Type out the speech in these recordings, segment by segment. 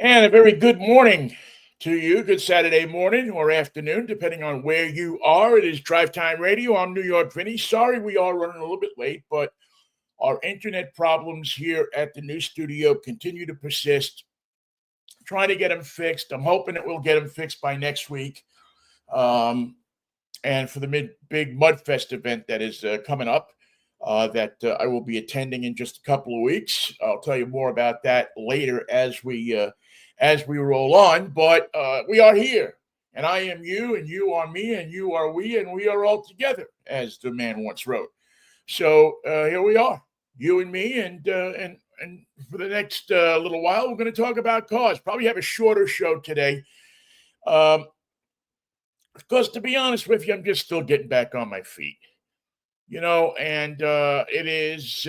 And a very good morning to you. Good Saturday morning or afternoon, depending on where you are. It is Drive Time Radio. I'm New York Vinnie. Sorry we are running a little bit late, but our internet problems here at the new studio continue to persist. Trying to get them fixed. I'm hoping that we'll get them fixed by next week. Um, and for the big Mudfest event that is coming up, that I will be attending in just a couple of weeks. I'll tell you more about that later as we roll on. But we are here, and I am you, and you are me, and you are we, and we are all together, as the man once wrote. So here we are, you and me, and for the next little while, we're going to talk about cars. Probably have a shorter show today. Um, because to be honest with you, I'm just still getting back on my feet, and it is,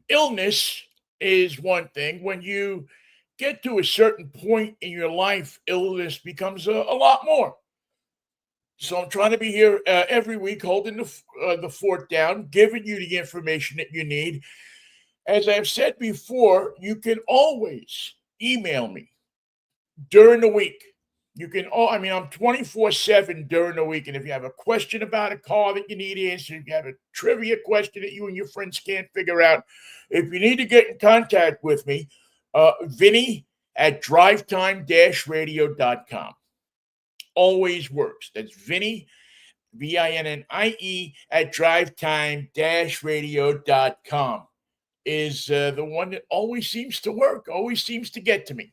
illness is one thing. When you get to a certain point in your life, illness becomes a lot more. So I'm trying to be here every week, holding the fort down, giving you the information that you need. As I've said before, you can always email me during the week. You can, I'm 24/7 during the week. And if you have a question about a car that you need answered, if you have a trivia question that you and your friends can't figure out, if you need to get in contact with me, Vinnie at drivetime-radio.com. Always works. That's Vinnie, Vinnie, at drivetime-radio.com is the one that always seems to work, always seems to get to me.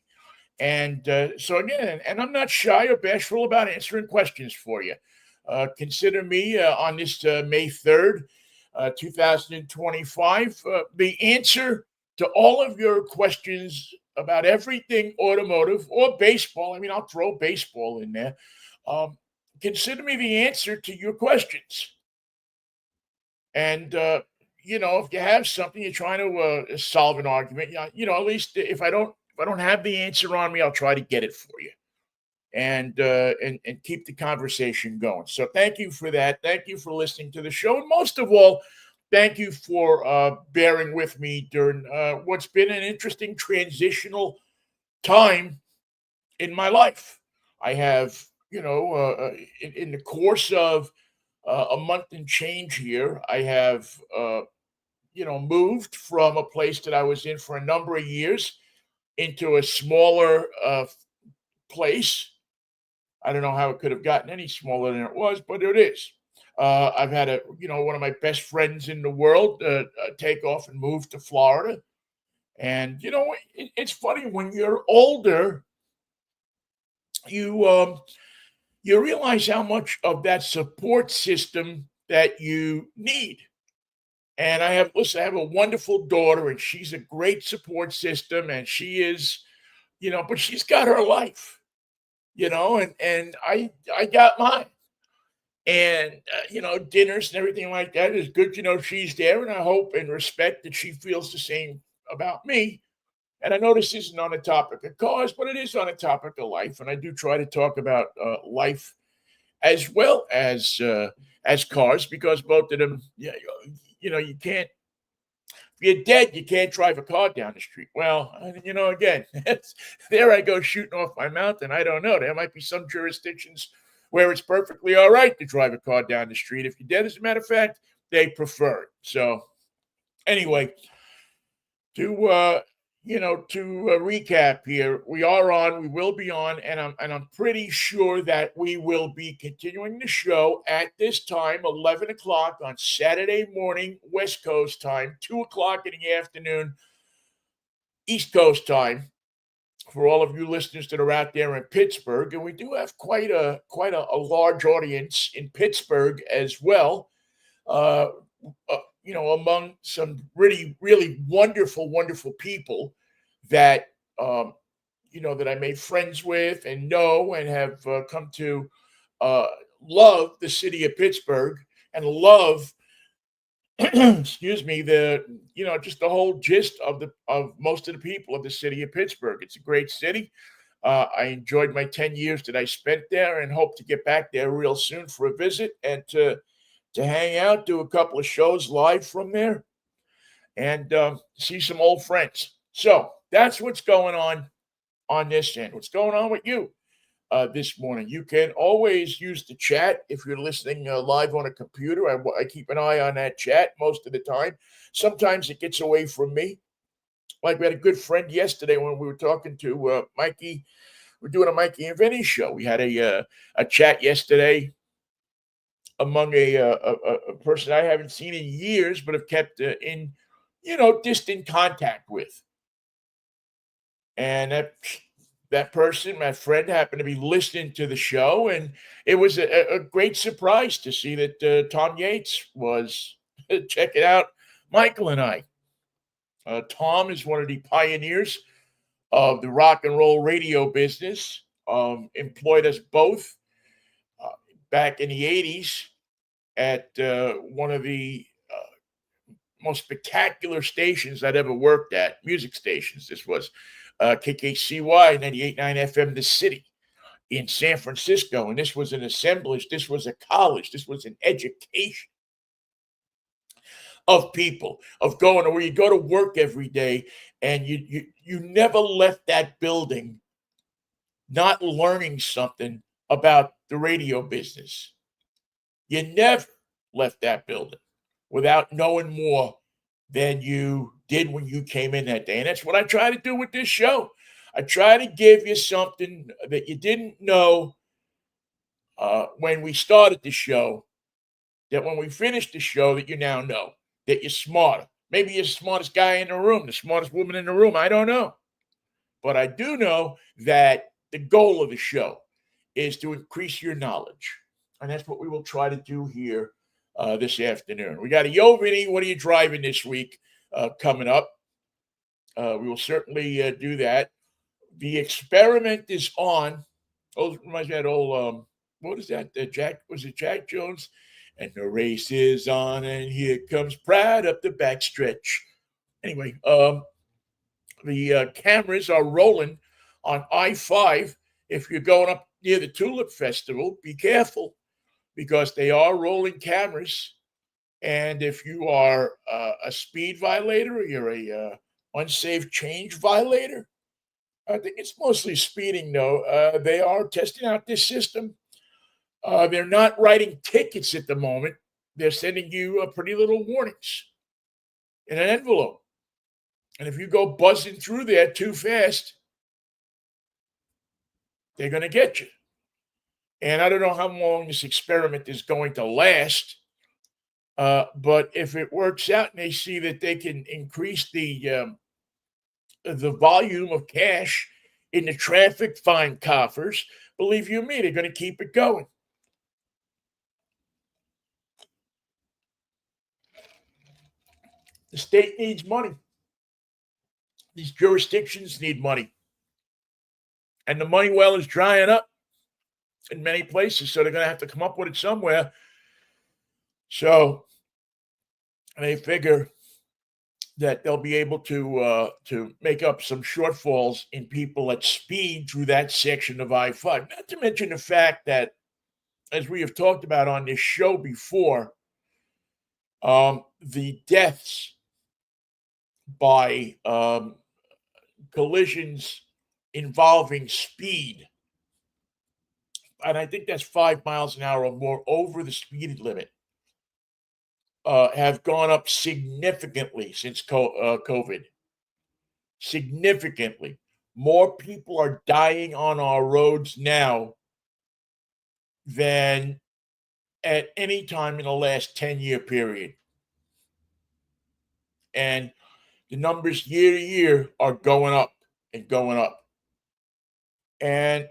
And so again, and I'm not shy or bashful about answering questions for you. Consider me on this May 3rd, 2025, the answer to all of your questions about everything automotive or baseball. I mean, I'll throw baseball in there. Um, Consider me the answer to your questions. And if you have something you're trying to solve an argument, yeah, at least if I don't have the answer on me, I'll try to get it for you and keep the conversation going. So thank you for that. Thank you for listening to the show, and most of all, thank you for bearing with me during what's been an interesting transitional time in my life. I have, in the course of a month and change here, I have, moved from a place that I was in for a number of years into a smaller place. I don't know how it could have gotten any smaller than it was, but it is. I've had one of my best friends in the world take off and move to Florida. And, it's funny when you're older, you, you realize how much of that support system that you need. And I have a wonderful daughter, and she's a great support system, and she is, but she's got her life, and I got mine, and dinners and everything like that is good. She's there, and I hope and respect that she feels the same about me. And I know this isn't on the topic of cars, but it is on the topic of life, and I do try to talk about life as well as cars because both of them, yeah, you can't. If you're dead, you can't drive a car down the street. Well, again, there I go shooting off my mouth, and I don't know. There might be some jurisdictions where it's perfectly all right to drive a car down the street. If you're dead, as a matter of fact, they prefer it. So, anyway, to recap here, we will be on, and I'm pretty sure that we will be continuing the show at this time, 11 o'clock on Saturday morning, West Coast time, 2 o'clock in the afternoon, East Coast time, for all of you listeners that are out there in Pittsburgh. And we do have quite a large audience in Pittsburgh as well. Uh, Among some really, really wonderful, wonderful people that that I made friends with and know and have come to uh, love the city of Pittsburgh and love, excuse me, just the whole gist of most of the people of the city of Pittsburgh. It's a great city. I enjoyed my 10 years that I spent there and hope to get back there real soon for a visit and to hang out, do a couple of shows live from there, and see some old friends. So, That's what's going on this end. What's going on with you this morning? You can always use the chat if you're listening live on a computer. I keep an eye on that chat most of the time. Sometimes it gets away from me. Like we had a good friend yesterday when we were talking to Mikey. We're doing a Mikey and Vinnie show. We had a chat yesterday among a person I haven't seen in years, but have kept in distant contact with. And that person, my friend, happened to be listening to the show, and it was a great surprise to see that Tom Yates was checking out Michael and I. Tom is one of the pioneers of the rock and roll radio business. Employed us both uh, back in the '80s at one of the most spectacular stations I'd ever worked at, music stations. This was KKCY 98.9 FM, The City in San Francisco. And this was an assemblage. This was a college. This was an education of people, of going to where you go to work every day and you never left that building not learning something about the radio business. You never left that building without knowing more than you did when you came in that day. And that's what I try to do with this show. I try to give you something that you didn't know when we started the show, that when we finish the show, that you now know, that you're smarter. Maybe you're the smartest guy in the room, the smartest woman in the room. I don't know. But I do know that the goal of the show is to increase your knowledge. And that's what we will try to do here this afternoon. We got a Yo, Vinnie, what are you driving this week coming up? We will certainly do that. The experiment is on. Oh, reminds me of that old, what is that? Was it Jack Jones? And the race is on, and here comes Pride up the backstretch. Anyway, the cameras are rolling on I-5. If you're going up near the Tulip Festival, be careful because they are rolling cameras. And if you are a speed violator or you're a unsafe change violator, I think it's mostly speeding, though. They are testing out this system. They're not writing tickets at the moment. They're sending you pretty little warnings in an envelope. And if you go buzzing through there too fast, they're going to get you. And I don't know how long this experiment is going to last. But if it works out and they see that they can increase the volume of cash in the traffic fine coffers, believe you me, they're going to keep it going. The state needs money. These jurisdictions need money. And the money well is drying up in many places, so they're going to have to come up with it somewhere. So they figure that they'll be able to make up some shortfalls in people that speed through that section of I-5. Not to mention the fact that, as we have talked about on this show before, the deaths by collisions involving speed, and I think that's 5 miles an hour or more over the speed limit, have gone up significantly since COVID. Significantly. More people are dying on our roads now than at any time in the last 10-year period. And the numbers year to year are going up and going up. And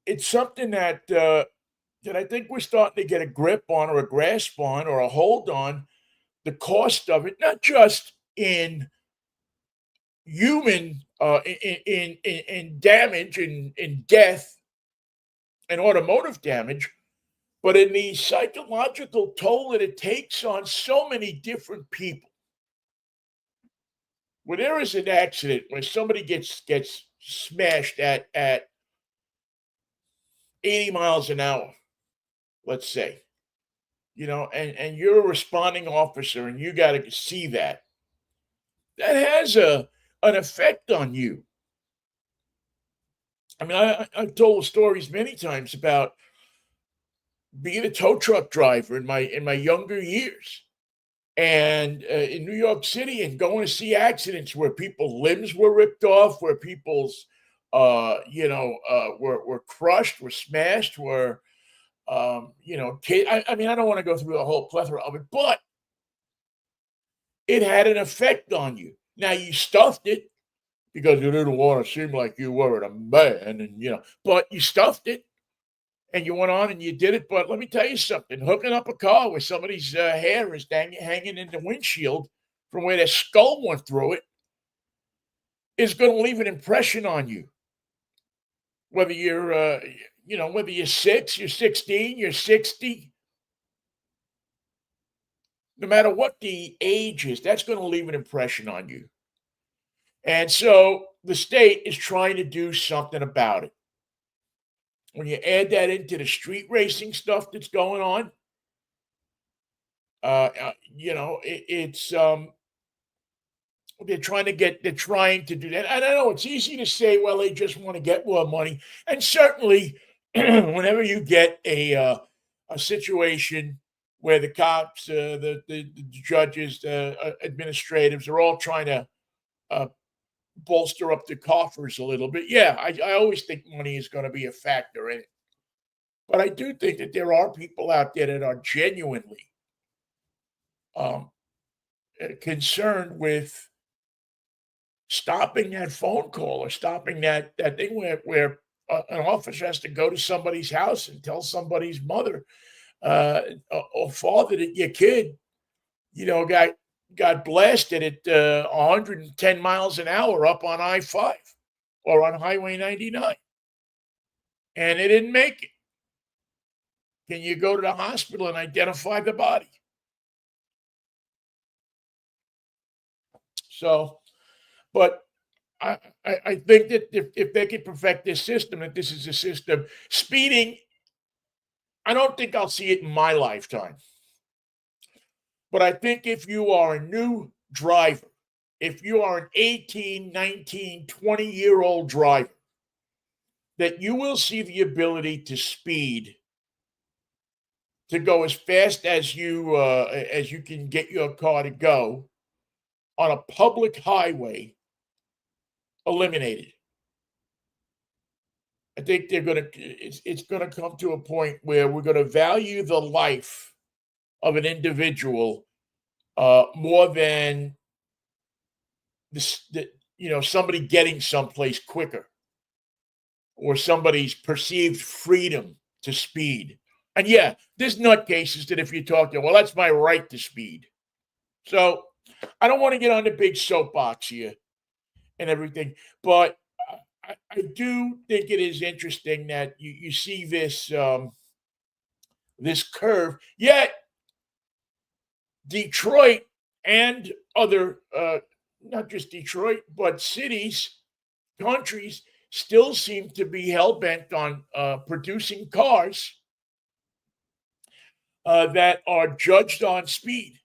it's something that I think we're starting to get a grip on or a grasp on or a hold on the cost of it, not just in human in damage and in death and automotive damage, but in the psychological toll that it takes on so many different people. When there is an accident, when somebody gets smashed at 80 miles an hour, let's say, and you're a responding officer and you got to see that has an effect on you. I mean, I've told stories many times about being a tow truck driver in my younger years, and in New York City, and going to see accidents where people's limbs were ripped off, where people's were crushed, were smashed, were kid. I mean, I don't want to go through the whole plethora of it, but it had an effect on you. Now you stuffed it because you didn't want to seem like you were a man, and but you stuffed it and you went on and you did it. But let me tell you something: hooking up a car where somebody's hair is hanging in the windshield from where their skull went through it is going to leave an impression on you. Whether you're, whether you're 6, you're 16, you're 60, no matter what the age is, that's going to leave an impression on you. And so the state is trying to do something about it. When you add that into the street racing stuff that's going on, it's they're trying to do that. And I know it's easy to say, well, they just want to get more money. And certainly, whenever you get a situation where the cops, the judges, the administratives are all trying to uh, bolster up the coffers a little bit. Yeah, I always think money is going to be a factor in it. But I do think that there are people out there that are genuinely um, concerned with stopping that phone call or stopping that thing where an officer has to go to somebody's house and tell somebody's mother or father that your kid, got blasted at 110 miles an hour up on I-5 or on Highway 99, and they didn't make it. Can you go to the hospital and identify the body? So, but I think that if they could perfect this system, that this is a system. Speeding, I don't think I'll see it in my lifetime. But I think if you are a new driver, if you are an 18, 19, 20-year-old driver, that you will see the ability to speed, to go as fast as you can get your car to go on a public highway, eliminated. I think it's gonna come to a point where we're gonna value the life of an individual more than somebody getting someplace quicker or somebody's perceived freedom to speed. And yeah, there's nutcases that if you talk to, well, that's my right to speed. So I don't want to get on the big soapbox here and everything, but I do think it is interesting that you see this curve. Yet Detroit and other, not just Detroit, but cities, countries still seem to be hell bent on producing cars that are judged on speed,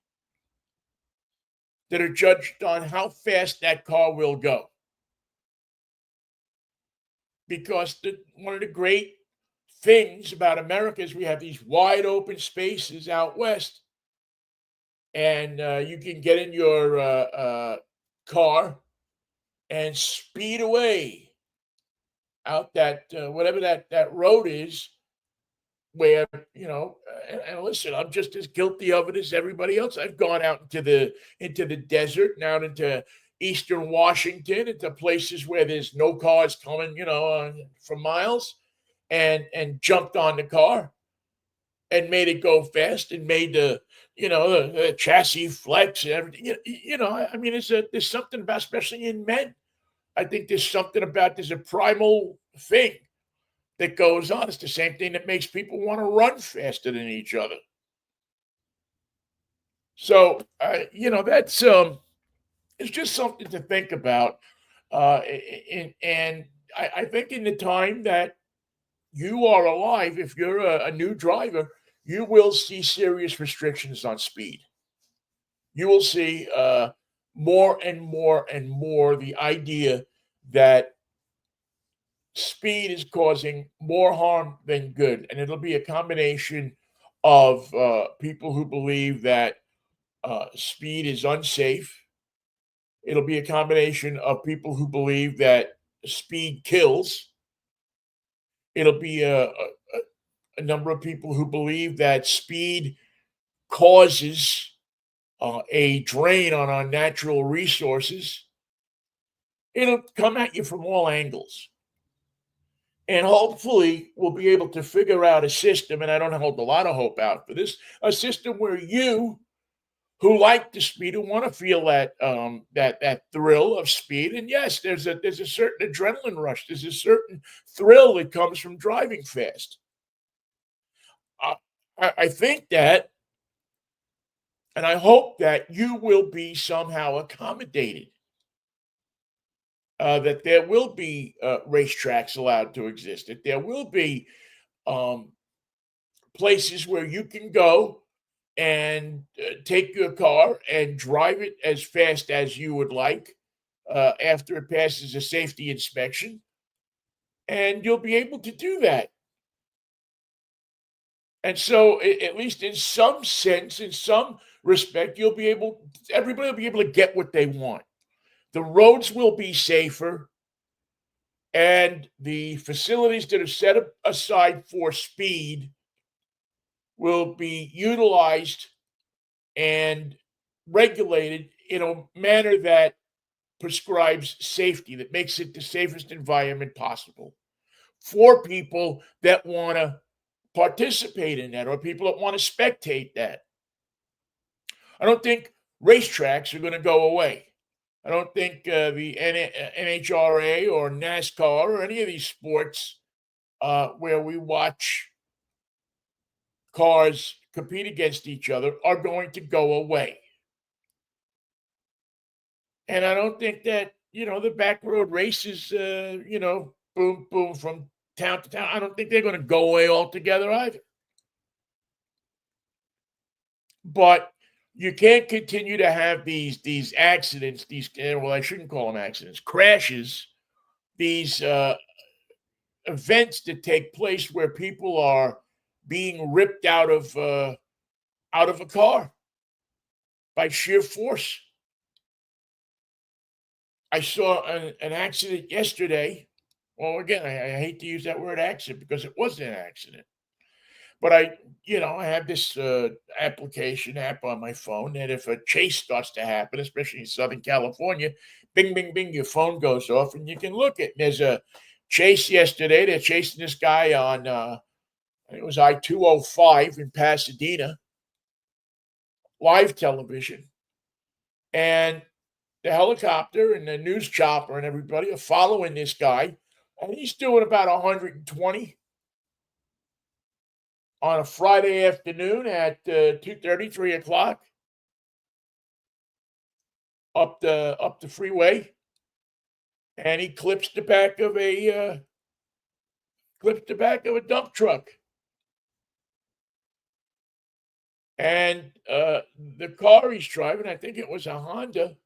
that are judged on how fast that car will go. Because one of the great things about America is we have these wide open spaces out west, and you can get in your car and speed away out that whatever that road is, where and listen, I'm just as guilty of it as everybody else. I've gone out into the desert and out into eastern Washington, into places where there's no cars coming, for miles, and jumped on the car and made it go fast and made the chassis flex and everything. I mean, there's something about, especially in men. I think there's a primal thing that goes on. It's the same thing that makes people want to run faster than each other. So, that's it's just something to think about. And I think in the time that you are alive, if you're a new driver, you will see serious restrictions on speed. You will see more and more and more the idea that speed is causing more harm than good. And it'll be a combination of people who believe that speed is unsafe. It'll be a combination of people who believe that speed kills. It'll be a number of people who believe that speed causes a drain on our natural resources. It'll come at you from all angles. And hopefully, we'll be able to figure out a system, and I don't hold a lot of hope out for this, a system where you who like the speed, who want to feel that thrill of speed, and yes, there's a certain adrenaline rush, there's a certain thrill that comes from driving fast. I, I think that, and I hope that you will be somehow accommodated. That there will be racetracks allowed to exist. That there will be um, places where you can go and take your car and drive it as fast as you would like after it passes a safety inspection, and you'll be able to do that. And so, at least in some sense, in some respect, everybody will be able to get what they want. The roads will be safer, and the facilities that are set aside for speed will be utilized and regulated in a manner that prescribes safety, that makes it the safest environment possible for people that want to participate in that or people that want to spectate that. I don't think racetracks are going to go away. I don't think the NHRA or NASCAR or any of these sports where we watch cars compete against each other are going to go away. And I don't think that, the back road races, boom, boom, from town to town, I don't think they're going to go away altogether either. But you can't continue to have these accidents, well, I shouldn't call them accidents, crashes, these events that take place where people are being ripped out of a car by sheer force. I saw an accident yesterday. Well, again, I hate to use that word accident because it wasn't an accident. But I have this application app on my phone that if a chase starts to happen, especially in Southern California, bing, bing, bing, your phone goes off and you can look at. There's a chase yesterday. They're chasing this guy on, I think it was I-205 in Pasadena, live television. And the helicopter and the news chopper and everybody are following this guy. And he's doing about 120 on a Friday afternoon at 2:30, 3 o'clock up the freeway, and he clips the back of a dump truck, and the car he's driving, I think it was a Honda,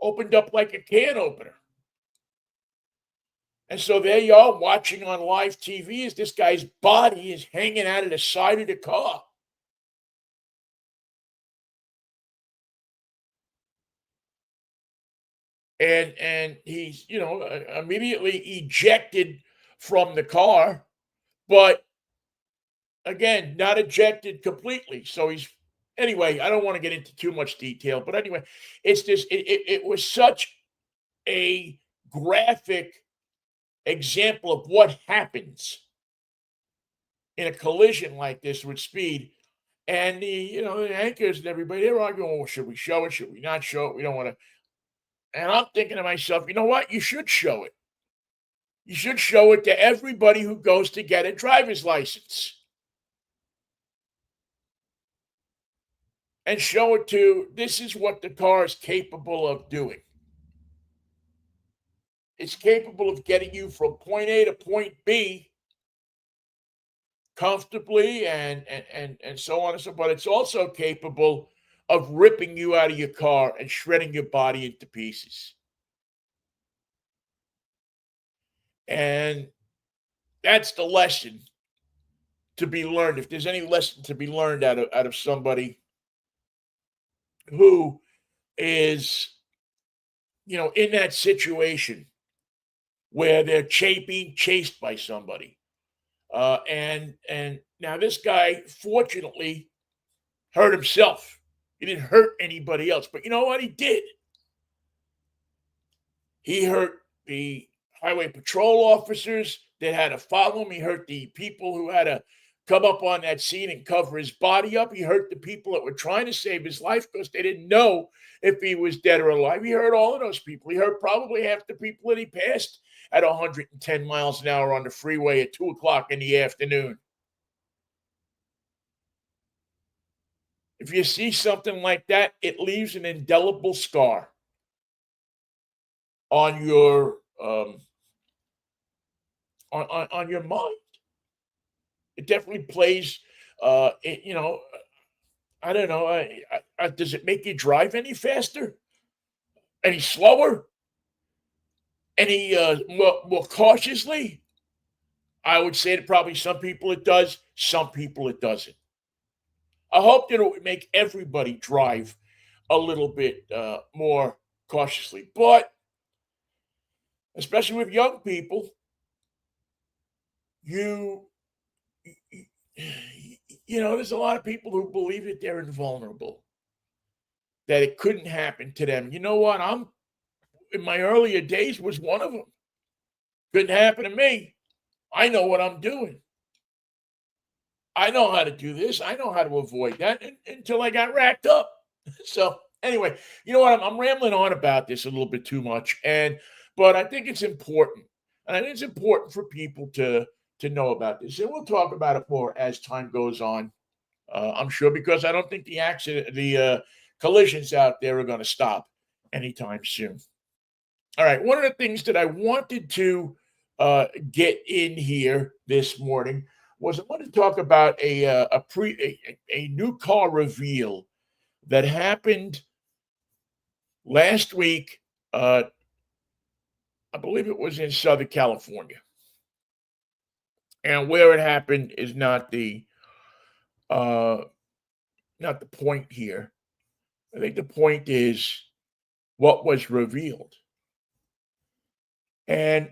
opened up like a can opener. And so there you are watching on live TV as this guy's body is hanging out of the side of the car. And he's immediately ejected from the car, but again, not ejected completely. So he's anyway. I don't want to get into too much detail, but anyway, it's just it was such a graphic example of what happens in a collision like this with speed. And the anchors and everybody, they're arguing, well, should we show it? Should we not show it? We don't want to. And I'm thinking to myself, you know what? You should show it. You should show it to everybody who goes to get a driver's license. And show it to this is what the car is capable of doing. It's capable of getting you from point A to point B comfortably and so on and so, but it's also capable of ripping you out of your car and shredding your body into pieces. And that's the lesson to be learned. If there's any lesson to be learned out of somebody who is, in that situation where they're being chased by somebody. And now this guy fortunately hurt himself. He didn't hurt anybody else, but you know what he did? He hurt the highway patrol officers that had to follow him. He hurt the people who had to come up on that scene and cover his body up. He hurt the people that were trying to save his life because they didn't know if he was dead or alive. He hurt all of those people. He hurt probably half the people that he passed at 110 miles an hour on the freeway at 2 o'clock in the afternoon. If you see something like that, it leaves an indelible scar on your on your mind. It definitely plays. I don't know. Does it make you drive any faster, any slower, any more cautiously? I would say that probably some people it does, some people it doesn't. I hope that it would make everybody drive a little bit more cautiously, but especially with young people, you there's a lot of people who believe that they're invulnerable, that it couldn't happen to them. You know what? I'm in my earlier days was one of them. Couldn't happen to me. I know what I'm doing. I know how to do this. I know how to avoid that until I got racked up. So anyway, you know what? I'm rambling on about this a little bit too much, but I think it's important, and I think it's important for people to know about this, and we'll talk about it more as time goes on. I'm sure because I don't think the collisions out there are going to stop anytime soon. All right, one of the things that I wanted to get in here this morning was I wanted to talk about a new car reveal that happened last week. I believe it was in Southern California, and where it happened is uh, not the point here. I think the point is what was revealed. And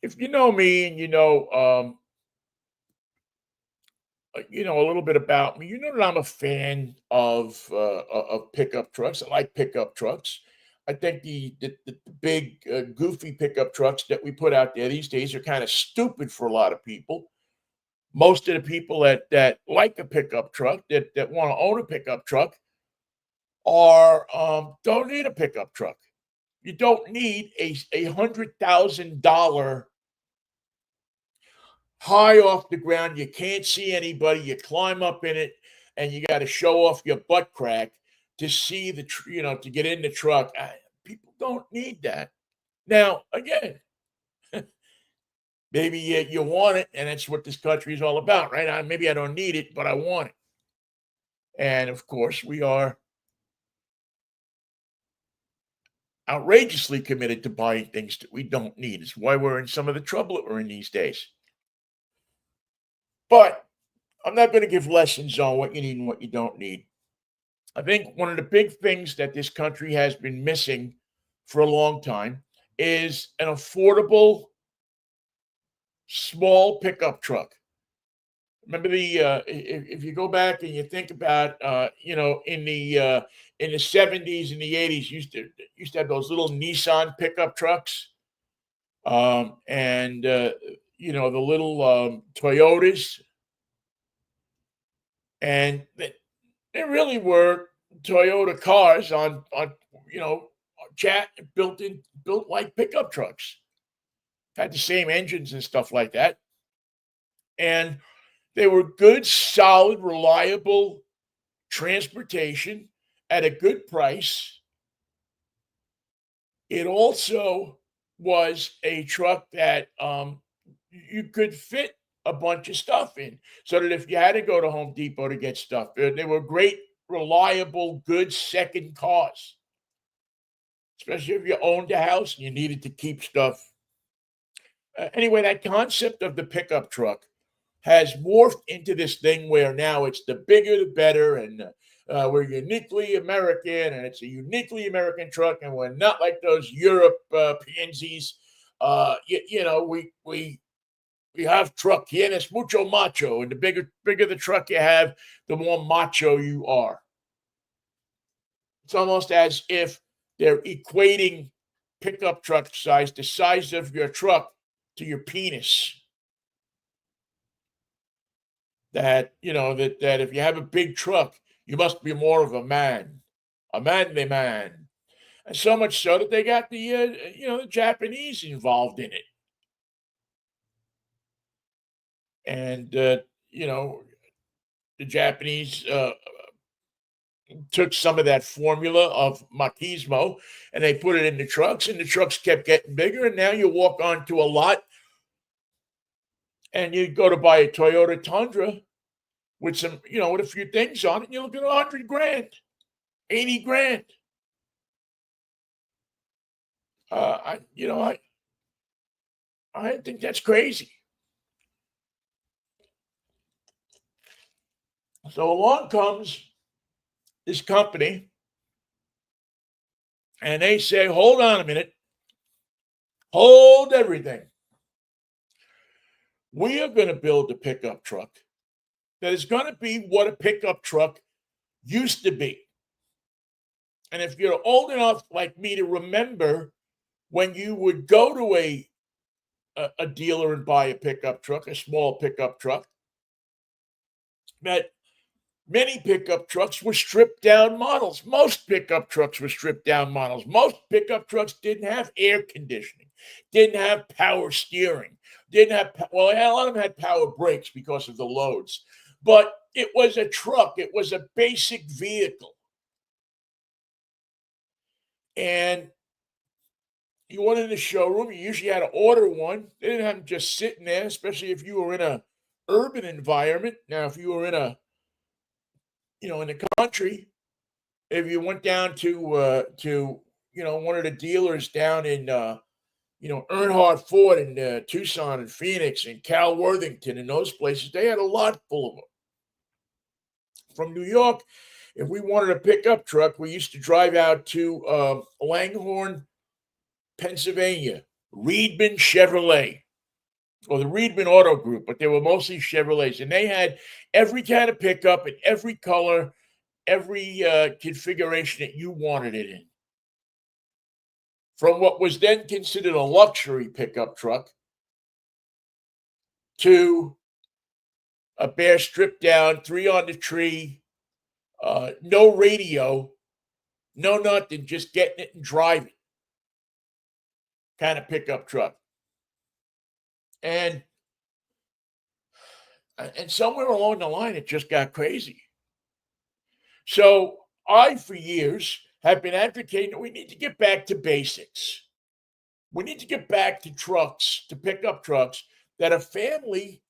if you know me and a little bit about me, you know that I'm a fan of pickup trucks. I like pickup trucks. I think the big goofy pickup trucks that we put out there these days are kind of stupid for a lot of people. Most of the people that like a pickup truck, that want to own a pickup truck, are don't need a pickup truck. You don't need a $100,000 high off the ground. You can't see anybody. You climb up in it, and you got to show off your butt crack to see to get in the truck. People don't need that. Now, again, maybe you want it, and that's what this country is all about, right? Maybe I don't need it, but I want it. And of course, we are outrageously committed to buying things that we don't need. It's why we're in some of the trouble that we're in these days. But I'm not going to give lessons on what you need and what you don't need. I think one of the big things that this country has been missing for a long time is an affordable small pickup truck. Remember if you go back and you think about in the 70s and the 80s used to have those little Nissan pickup trucks, and the little Toyotas, and they really were Toyota cars on chat built like pickup trucks. Had the same engines and stuff like that, and they were good, solid, reliable transportation at a good price. It also was a truck that you could fit a bunch of stuff in, so that if you had to go to Home Depot to get stuff, they were great reliable, good second cars, especially if you owned a house and you needed to keep stuff. Anyway, that concept of the pickup truck has morphed into this thing where now it's the bigger the better, and we're uniquely American, and it's a uniquely American truck, and we're not like those Europe pansies. We have truck here, and it's mucho macho, and the bigger the truck you have, the more macho you are. It's almost as if they're equating pickup truck size, the size of your truck, to your penis. That if you have a big truck, you must be more of a manly man, and so much so that they got the Japanese involved in it, and you know the Japanese took some of that formula of machismo and they put it in the trucks, and the trucks kept getting bigger, and now you walk onto a lot and you go to buy a Toyota Tundra with with a few things on it, and you're looking at 100 grand, 80 grand. I think that's crazy. So along comes this company, and they say, "Hold on a minute, hold everything. We are going to build a pickup truck that is going to be what a pickup truck used to be." And if you're old enough like me to remember when you would go to a dealer and buy a pickup truck, a small pickup truck, that many pickup trucks were stripped down models. Most pickup trucks were stripped down models. Most pickup trucks didn't have air conditioning, didn't have power steering, didn't have, well, a lot of them had power brakes because of the loads, but it was a truck, it was a basic vehicle. And you went in the showroom, you usually had to order one. They didn't have them just sitting there, especially if you were in a urban environment. Now, if you were in the country, if you went down to one of the dealers down in Earnhardt Ford in Tucson and Phoenix and Cal Worthington and those places, they had a lot full of them. From New York, if we wanted a pickup truck, we used to drive out to Langhorne, Pennsylvania, Reedman Chevrolet, or the Reedman Auto Group, but they were mostly Chevrolets, and they had every kind of pickup in every color, every configuration that you wanted it in. From what was then considered a luxury pickup truck to a bare stripped down, three on the tree, no radio, no nothing, just getting it and driving kind of pickup truck. And somewhere along the line, it just got crazy. So I, for years, have been advocating that we need to get back to basics. We need to get back to trucks, to pickup trucks that a family,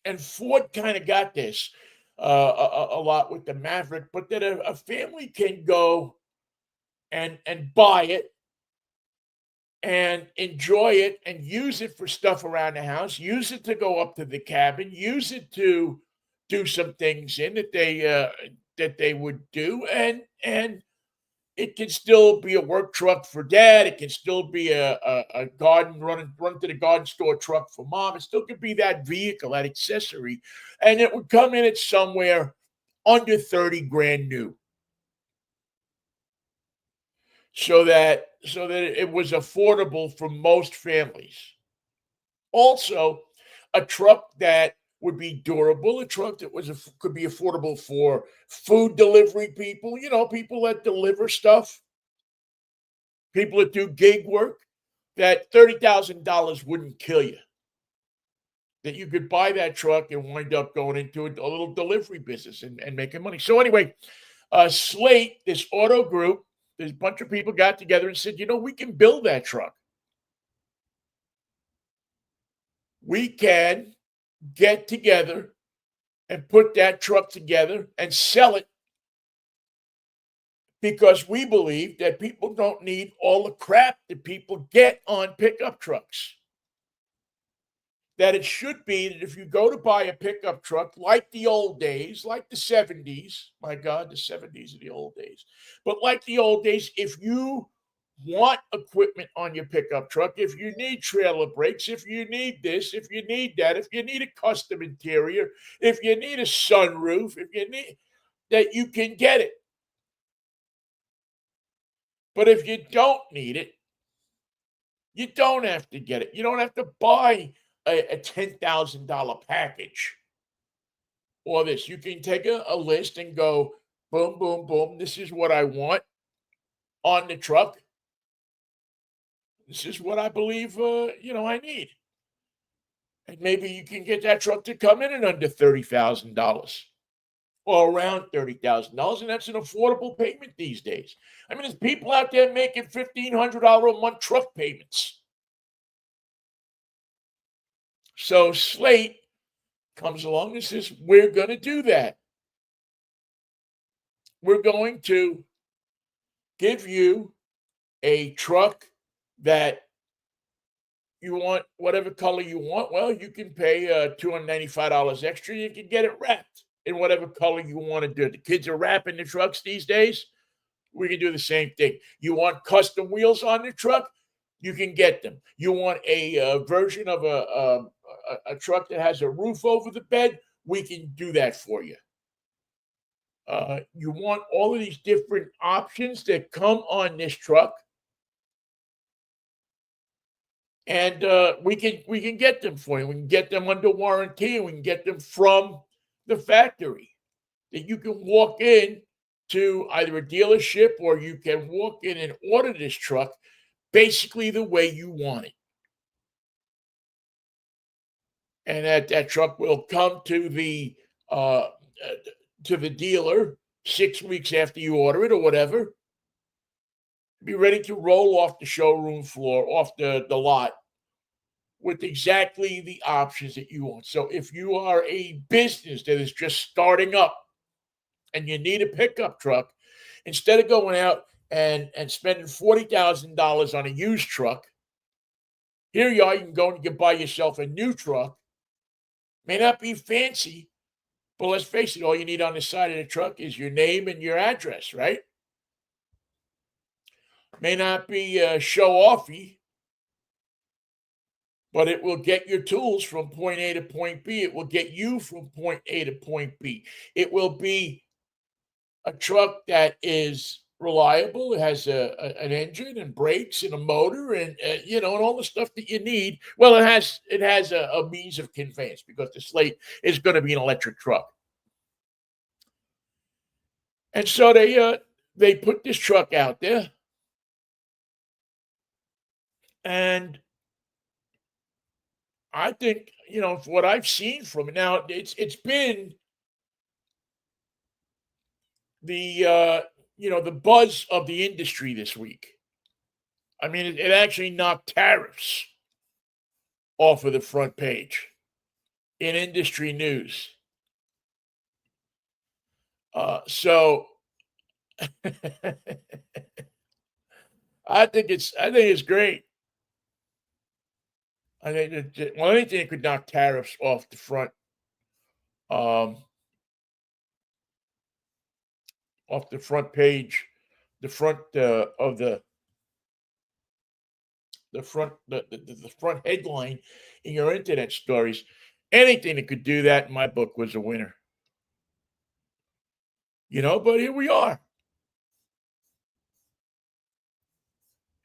and Ford kind of got this a lot with the Maverick, but that a family can go and buy it and enjoy it and use it for stuff around the house, use it to go up to the cabin, use it to do some things in that they would do, and it can still be a work truck for dad. It can still be a garden run to the garden store truck for mom. It still could be that vehicle, that accessory, and it would come in at somewhere under 30 grand new, so that it was affordable for most families. Also, a truck that would be durable, a truck that could be affordable for food delivery people, people that deliver stuff, people that do gig work, that $30,000 wouldn't kill you. That you could buy that truck and wind up going into a little delivery business and making money. So anyway, Slate, this auto group, this bunch of people got together and said, we can build that truck. We can get together and put that truck together and sell it because we believe that people don't need all the crap that people get on pickup trucks. That it should be that if you go to buy a pickup truck like the old days, like the 70s, my God, the 70s are the old days, but like the old days, if you want equipment on your pickup truck, if you need trailer brakes, if you need this, if you need that, if you need a custom interior, if you need a sunroof, if you need that, you can get it. But if you don't need it, you don't have to get it. You don't have to buy a $10,000 package or this. You can take a list and go, boom, boom, boom. This is what I want on the truck. This is what I believe, I need. And maybe you can get that truck to come in at under $30,000 or around $30,000. And that's an affordable payment these days. I mean, there's people out there making $1,500 a month truck payments. So Slate comes along and says, we're going to do that. We're going to give you a truck that you want, whatever color you want. Well, you can pay $295 extra. You can get it wrapped in whatever color you want to do. The kids are wrapping the trucks these days. We can do the same thing. You want custom wheels on the truck? You can get them. You want a version of a truck that has a roof over the bed? We can do that for you. You want all of these different options that come on this truck, and we can get them for you. We can get them under warranty, and we can get them from the factory. That you can walk in to either a dealership or you can walk in and order this truck basically the way you want it. And that truck will come uh, to the dealer 6 weeks after you order it or whatever. Be ready to roll off the showroom floor, off the lot, with exactly the options that you want. So if you are a business that is just starting up and you need a pickup truck, instead of going out and spending $40,000 on a used truck, here you are, you can go and you can buy yourself a new truck. May not be fancy, but let's face it, all you need on the side of the truck is your name and your address, right? May not be show-offy, but it will get your tools from point A to point B. It will get you from point A to point B. It will be a truck that is reliable. It has an engine and brakes and a motor and and all the stuff that you need. Well, it has a means of conveyance because the Slate is going to be an electric truck. And so they put this truck out there, and I think from what I've seen from it now, it's been the buzz of the industry this week. I mean, it actually knocked tariffs off of the front page in industry news. So I think it's great. I think anything that could knock tariffs off um, the front page, the front of the front headline in your internet stories. Anything that could do that in my book was a winner. But here we are.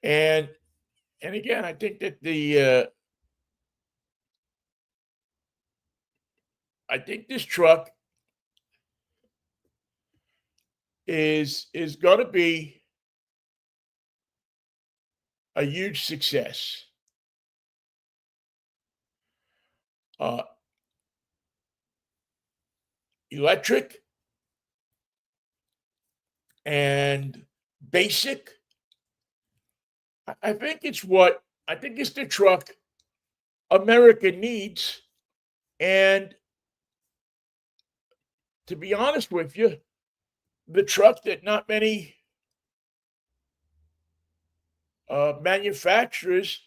And again, I think that I think this truck is going to be a huge success. Uh, Electric and basic. I think it's the truck America needs. And to be honest with you, the truck that not many manufacturers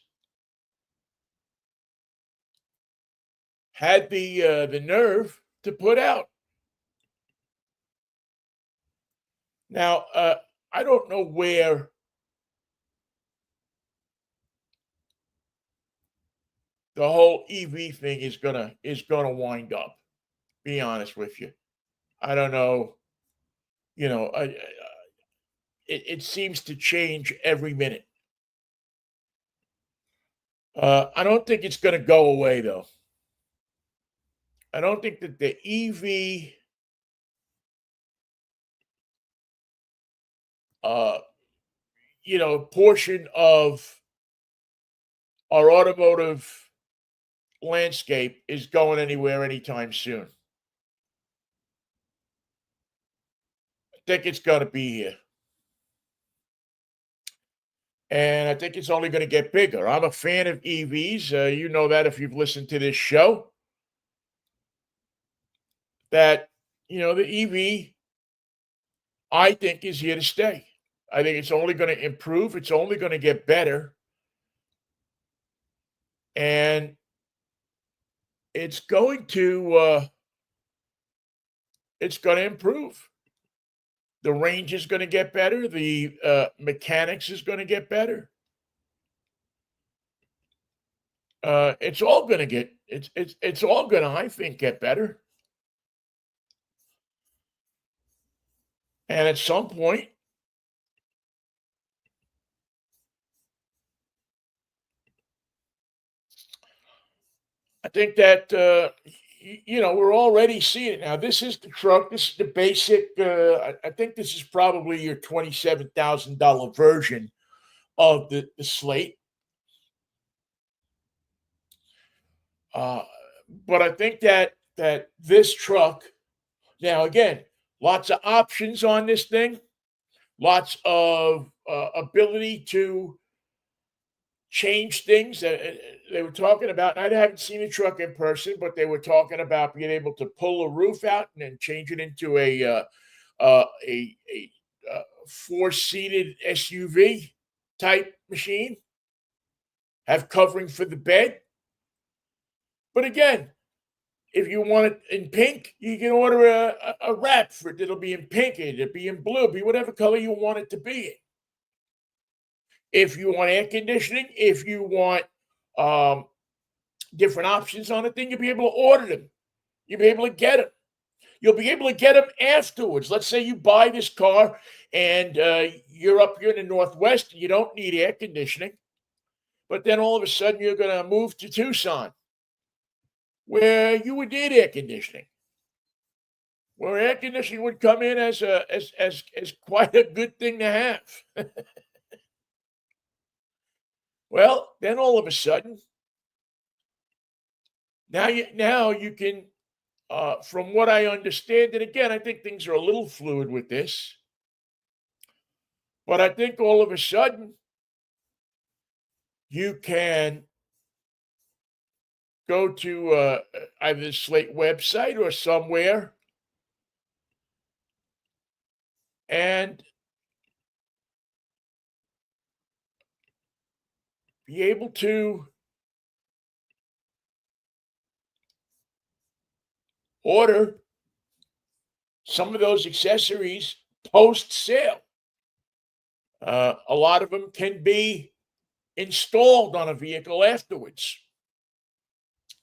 had the nerve to put out. Now, I don't know where the whole EV thing is gonna wind up. Be honest with you, I don't know. It seems to change every minute. I don't think it's going to go away though. I don't think that the EV, uh, portion of our automotive landscape is going anywhere anytime soon. I think it's going to be here. And I think it's only going to get bigger. I'm a fan of EVs. You know that if you've listened to this show, that, the EV, I think, is here to stay. I think it's only going to improve. It's only going to get better. And it's going to improve. The range is going to get better. The mechanics is going to get better. It's all going to get it's all going to, I think, get better. And at some point, I think that we're already seeing it now. This is the truck. This is the basic. I think this is probably your $27,000 version of the slate. Uh, but I think that this truck, now again, lots of options on this thing, lots of ability to change things. They were talking about, and I haven't seen the truck in person, but they were talking about being able to pull a roof out and then change it into a four-seated SUV type machine, have covering for the bed. But again, if you want it in pink, you can order a wrap for it. It'll be in pink, it'll be in blue, be whatever color you want it to be in. If you want air conditioning, if you want um, different options on the thing, you'll be able to order them. You'll be able to get them. You'll be able to get them afterwards. Let's say you buy this car and you're up here in the Northwest and you don't need air conditioning, but then all of a sudden you're going to move to Tucson where you would need air conditioning, where air conditioning would come in as quite a good thing to have. Well, then all of a sudden, now you can, from what I understand, and again, I think things are a little fluid with this, but I think all of a sudden you can go to either the Slate website or somewhere and be able to order some of those accessories post sale. A lot of them can be installed on a vehicle afterwards.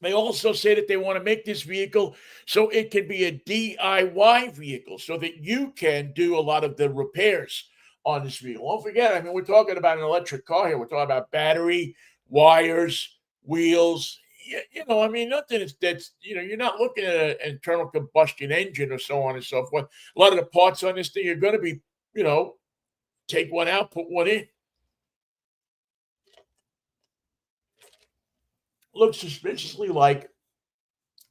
They also say that they want to make this vehicle so it can be a DIY vehicle so that you can do a lot of the repairs on this vehicle. Don't forget, I mean, we're talking about an electric car here. We're talking about battery, wires, wheels. I mean, nothing you're not looking at an internal combustion engine or so on and so forth. A lot of the parts on this thing are going to be, take one out, put one in. Looks suspiciously like,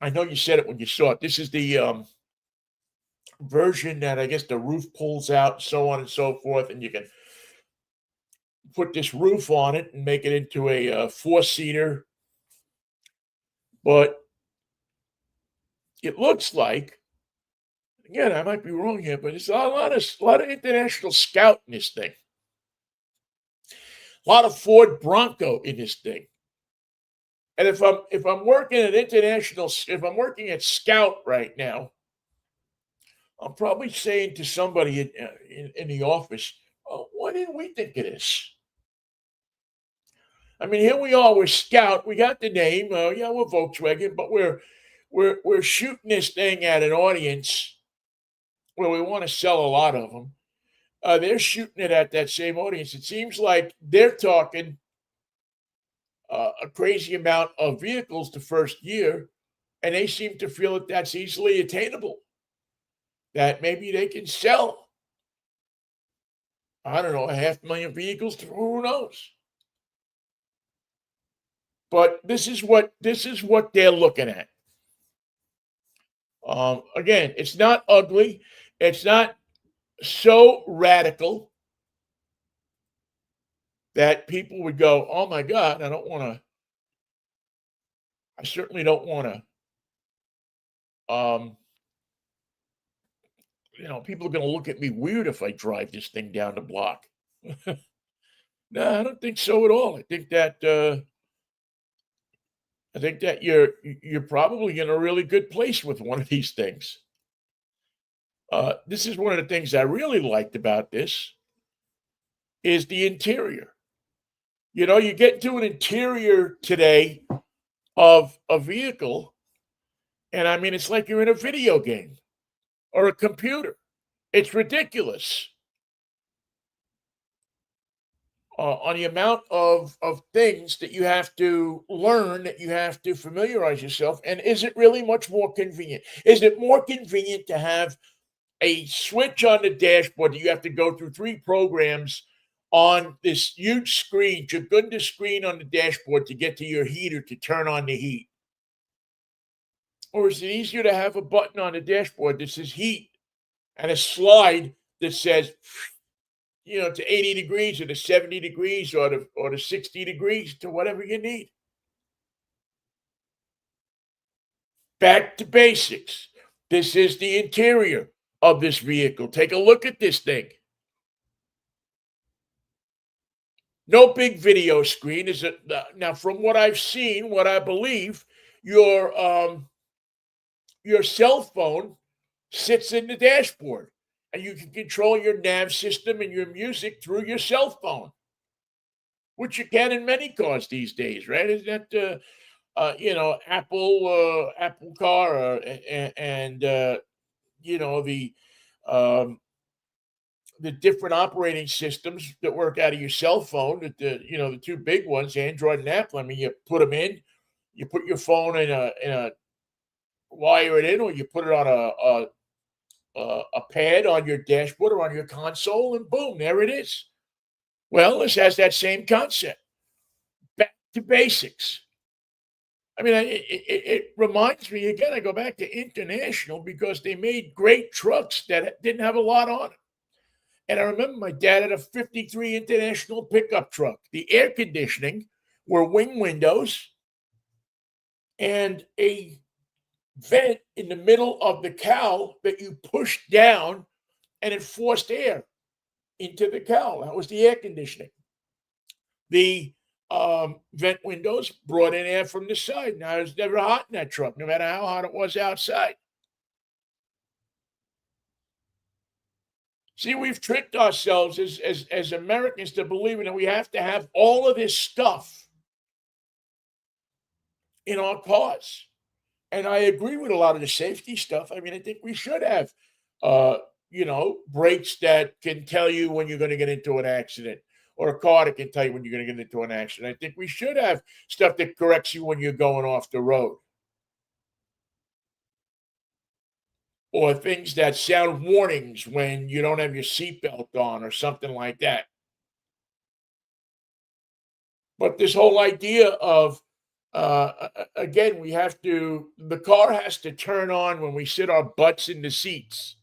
I know you said it when you saw it. This is the version that I guess the roof pulls out, so on and so forth, and you can put this roof on it and make it into a four-seater. But it looks like, again, I might be wrong here, but it's a lot of international scout in this thing. A lot of Ford Bronco in this thing. And if I'm working at international, if I'm working at Scout right now, I'm probably saying to somebody in the office, "Oh, why didn't we think of this?" I mean, here we are, we're Scout, we got the name, yeah, we're Volkswagen, but we're shooting this thing at an audience where we want to sell a lot of them. They're shooting it at that same audience. It seems like they're talking a crazy amount of vehicles the first year, and they seem to feel that that's easily attainable. That maybe they can sell, I don't know, a 500,000 vehicles. Who knows? But this is what they're looking at. Again, it's not ugly. It's not so radical that people would go, "Oh my God, I don't want to. I certainly don't want to." Um, people are going to look at me weird if I drive this thing down the block. No, I don't think so at all. I think that you're probably in a really good place with one of these things. This is one of the things I really liked about this is the interior. You get into an interior today of a vehicle, and I mean, it's like you're in a video game or a computer. It's ridiculous on the amount of things that you have to learn, that you have to familiarize yourself. And is it really much more convenient? Is it more convenient to have a switch on the dashboard that you have to go through three programs on this huge screen, Jagunda screen on the dashboard to get to your heater to turn on the heat? Or is it easier to have a button on the dashboard that says heat and a slide that says, to 80 degrees or to 70 degrees or to 60 degrees to whatever you need? Back to basics. This is the interior of this vehicle. Take a look at this thing. No big video screen. Is it now? From what I've seen, what I believe, your cell phone sits in the dashboard, and you can control your nav system and your music through your cell phone, which you can in many cars these days, right? Isn't that Apple Car and um, the different operating systems that work out of your cell phone. The two big ones, Android and Apple. I mean, you put them in, you put your phone in a wire it in, or you put it on a pad on your dashboard or on your console, and boom, there it is. Well, this has that same concept. Back to basics. I mean, it reminds me again. I go back to International because they made great trucks that didn't have a lot on them. And I remember my dad had a '53 International pickup truck. The air conditioning were wing windows and a vent in the middle of the cowl that you pushed down, and it forced air into the cowl. That was the air conditioning. The vent windows brought in air from the side. Now, it was never hot in that truck, no matter how hot it was outside. See, we've tricked ourselves as Americans to believing that we have to have all of this stuff in our cars. And I agree with a lot of the safety stuff. I mean, I think we should have, uh, brakes that can tell you when you're going to get into an accident, or a car that can tell you when you're going to get into an accident. I think we should have stuff that corrects you when you're going off the road, or things that sound warnings when you don't have your seatbelt on, or something like that. But this whole idea of, again, the car has to turn on when we sit our butts in the seats.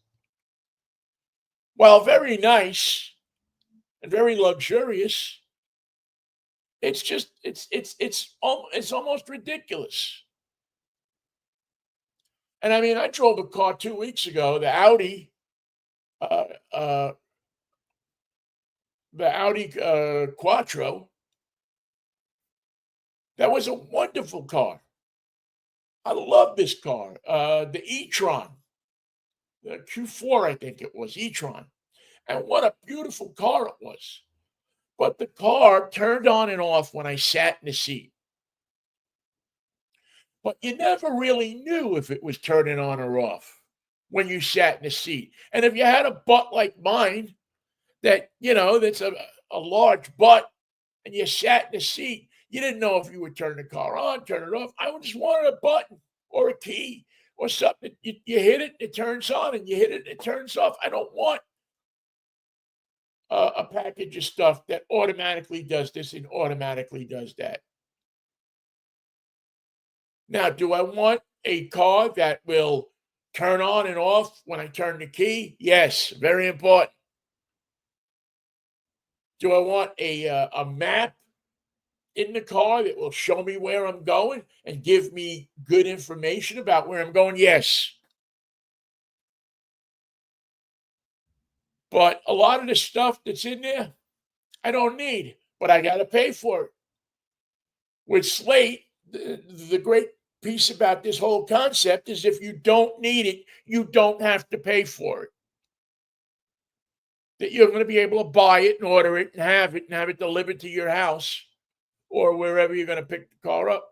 While very nice and very luxurious, it's almost ridiculous. And I mean, I drove a car 2 weeks ago, uh, uh, the Audi Quattro, That was a wonderful car. I love this car. The e-tron, the Q4, I think it was, e-tron. And what a beautiful car it was. But the car turned on and off when I sat in the seat. But you never really knew if it was turning on or off when you sat in the seat. And if you had a butt like mine, that's a large butt, and you sat in the seat, you didn't know if you would turn the car on, turn it off. I just wanted a button or a key or something. You hit it, it turns on, and you hit it, it turns off. I don't want a package of stuff that automatically does this and automatically does that. Now, do I want a car that will turn on and off when I turn the key? Yes, very important. Do I want a map in the car that will show me where I'm going and give me good information about where I'm going? Yes. But a lot of the stuff that's in there, I don't need, but I got to pay for it. With Slate, the great piece about this whole concept is if you don't need it, you don't have to pay for it. That you're going to be able to buy it and order it and have it delivered to your house or wherever you're going to pick the car up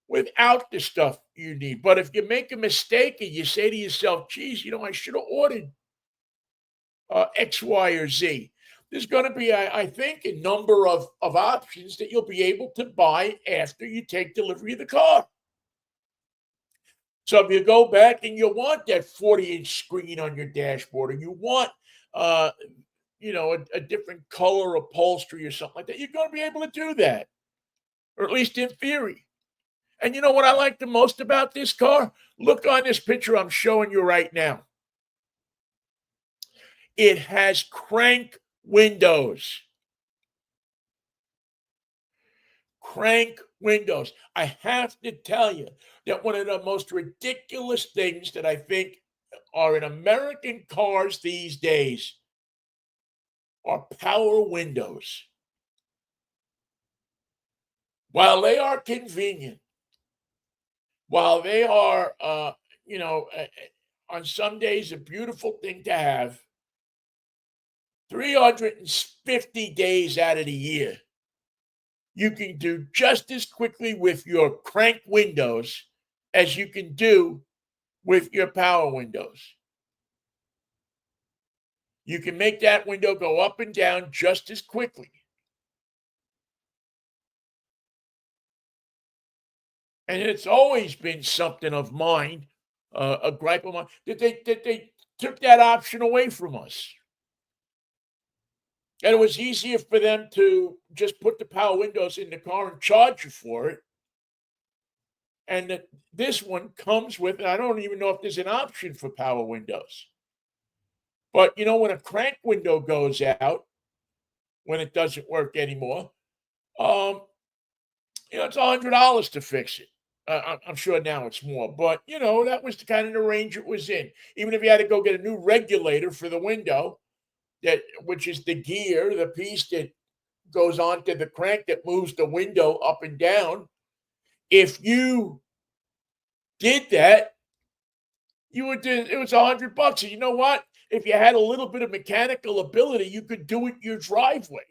without the stuff you need. But if you make a mistake and you say to yourself, geez, I should have ordered X, Y, or Z. There's going to be, I think, a number of options that you'll be able to buy after you take delivery of the car. So if you go back and you want that 40-inch screen on your dashboard, and you want, uh, a different color upholstery or something like that, you're going to be able to do that, or at least in theory. And you know what I like the most about this car? Look on this picture I'm showing you right now. It has crank windows. Crank windows. I have to tell you that one of the most ridiculous things that I think are in American cars these days are power windows. While they are convenient, while they are, on some days a beautiful thing to have, 350 days out of the year, you can do just as quickly with your crank windows as you can do with your power windows. You can make that window go up and down just as quickly. And it's always been something of mine, a gripe of mine, that they took that option away from us. And it was easier for them to just put the power windows in the car and charge you for it. And this one comes with, and I don't even know if there's an option for power windows. But when a crank window goes out, when it doesn't work anymore, um, it's $100 to fix it. I'm sure now it's more, but that was the kind of the range it was in. Even if you had to go get a new regulator for the window, which is the gear, the piece that goes onto the crank that moves the window up and down. If you did that, you would do it was $100. And you know what? If you had a little bit of mechanical ability, you could do it in your driveway.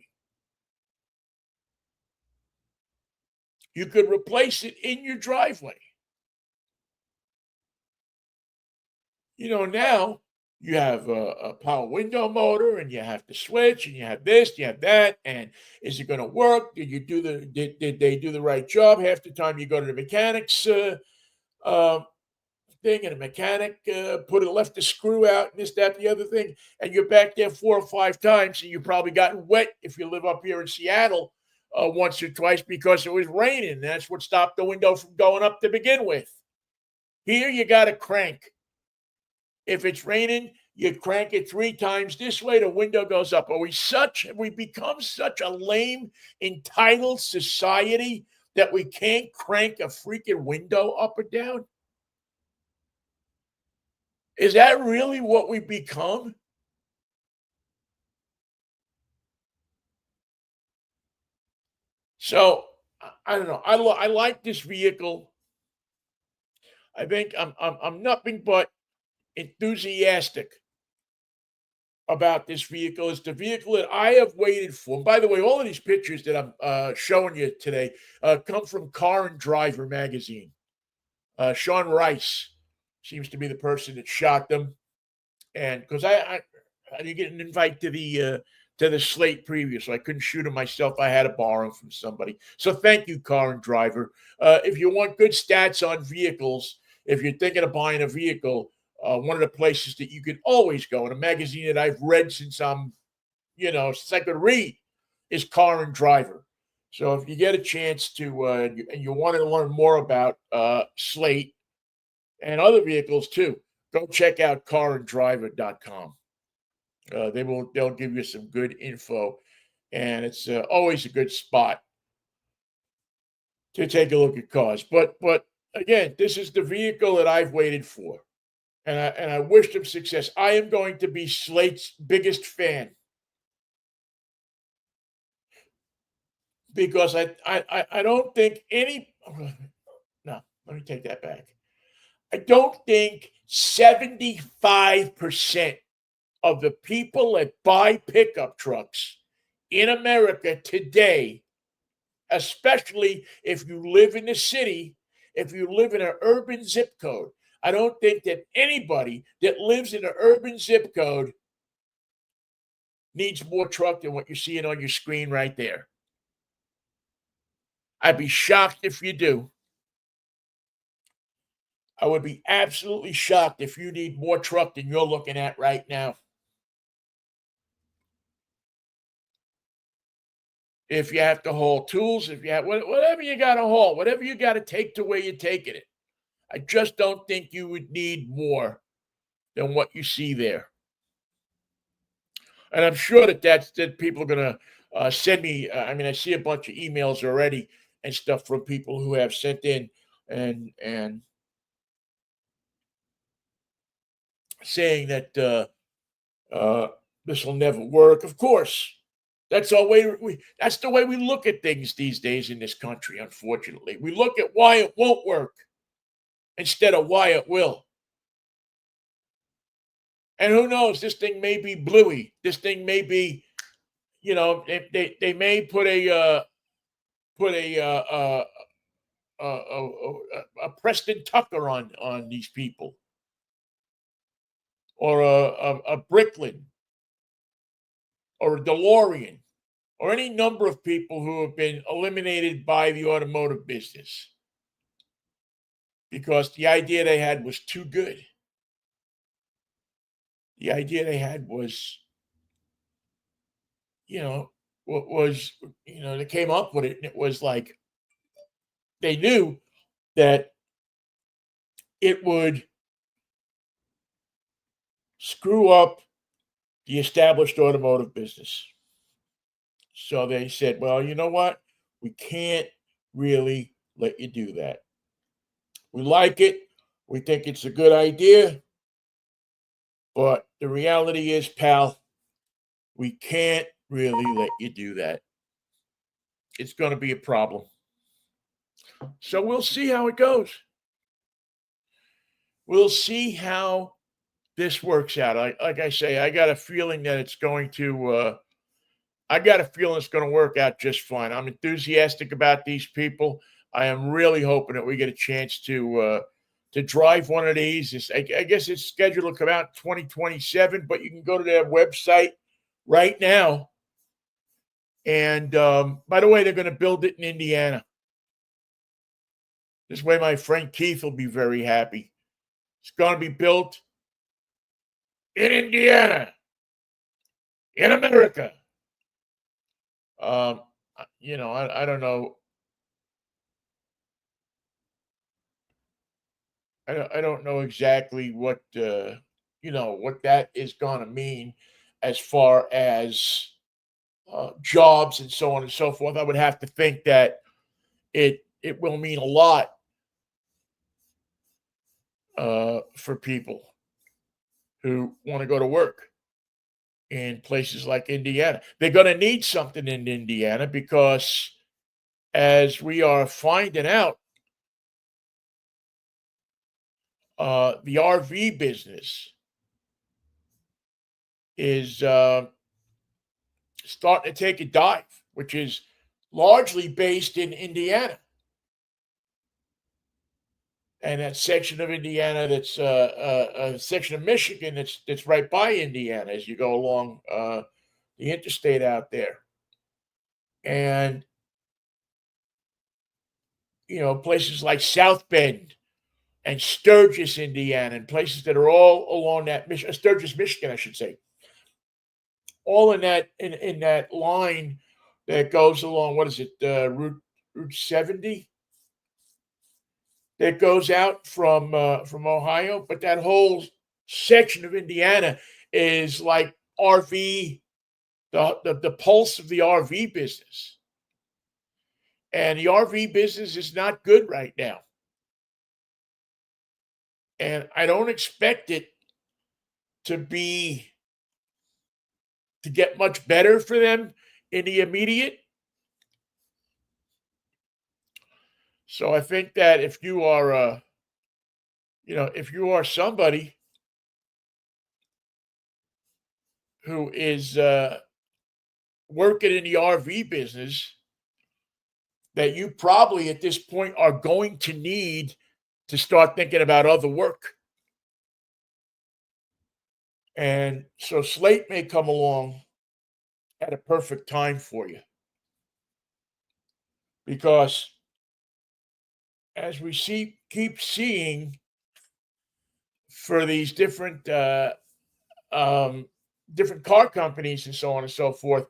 You could replace it in your driveway. Now you have a power window motor, and you have the switch, and you have this, you have that, and is it going to work? Did they do the right job? Half the time you go to the mechanics uh, thing, and a mechanic left the screw out, and this, that, the other thing, and you're back there 4 or 5 times, and you've probably gotten wet if you live up here in Seattle once or twice because it was raining. That's what stopped the window from going up to begin with. Here you got to crank. If it's raining, you crank it 3 times this way, the window goes up. Have we become such a lame, entitled society that we can't crank a freaking window up or down? Is that really what we become? So I don't know. I like this vehicle. I think I'm nothing but enthusiastic about this vehicle. It's the vehicle that I have waited for. And by the way, all of these pictures that I'm showing you today come from Car and Driver magazine. Sean Rice seems to be the person that shot them, and because I didn't get an invite to the slate preview, so I couldn't shoot them myself. I had to borrow them from somebody. So thank you, Car and Driver. If you want good stats on vehicles, if you're thinking of buying a vehicle, one of the places that you can always go, in a magazine that I've read since since I could read, is Car and Driver. So if you get a chance to, and you want to learn more about Slate and other vehicles too, go check out caranddriver.com. They'll give you some good info, and it's always a good spot to take a look at cars. But again, this is the vehicle that I've waited for, and I wish them success. I am going to be Slate's biggest fan because I don't think any. No, let me take that back. I don't think 75% of the people that buy pickup trucks in America today, especially if you live in the city, if you live in an urban zip code, I don't think that anybody that lives in an urban zip code needs more truck than what you're seeing on your screen right there. I'd be shocked if you do. I would be absolutely shocked if you need more truck than you're looking at right now. If you have to haul tools, if you have whatever you got to haul, whatever you got to take to where you're taking it. I just don't think you would need more than what you see there. And I'm sure that people are going to send me. I mean, I see a bunch of emails already and stuff from people who have sent in and saying that this will never work. Of course, that's the way we look at things these days in this country. Unfortunately, we look at why it won't work instead of why it will. And who knows? This thing may be bluey. This thing may be, they may put a Preston Tucker on these people, or a Bricklin, or a DeLorean, or any number of people who have been eliminated by the automotive business because the idea they had was too good. The idea they had was, what was, they came up with it, and it was like they knew that it would screw up the established automotive business. So they said, well, you know what? We can't really let you do that. We like it. We think it's a good idea. But the reality is, pal, we can't really let you do that. It's going to be a problem. So we'll see how it goes. We'll see how this works out. Like I say, I got a feeling that it's going to. I got a feeling it's going to work out just fine. I'm enthusiastic about these people. I am really hoping that we get a chance to drive one of these. I guess it's scheduled to come out in 2027, but you can go to their website right now. And by the way, they're going to build it in Indiana. This way, my friend Keith will be very happy. It's going to be built in Indiana, in America. I don't know. I don't know exactly what what that is going to mean as far as jobs and so on and so forth. I would have to think that it will mean a lot for people who want to go to work in places like Indiana. They're going to need something in Indiana because as we are finding out, the RV business is starting to take a dive, which is largely based in Indiana. And that section of Indiana that's a section of Michigan that's right by Indiana as you go along the interstate out there. And places like South Bend and Sturgis, Indiana, and places that are all along that Sturgis, Michigan, I should say, all in that line that goes along. What is it, Route 70? That goes out from Ohio, but that whole section of Indiana is like RV, the pulse of the RV business. And the RV business is not good right now. And I don't expect it to get much better for them in the immediate. So I think that if you are if you are somebody who is working in the RV business, that you probably at this point are going to need to start thinking about other work. And so Slate may come along at a perfect time for you, because as we keep seeing for these um, different car companies and so on and so forth,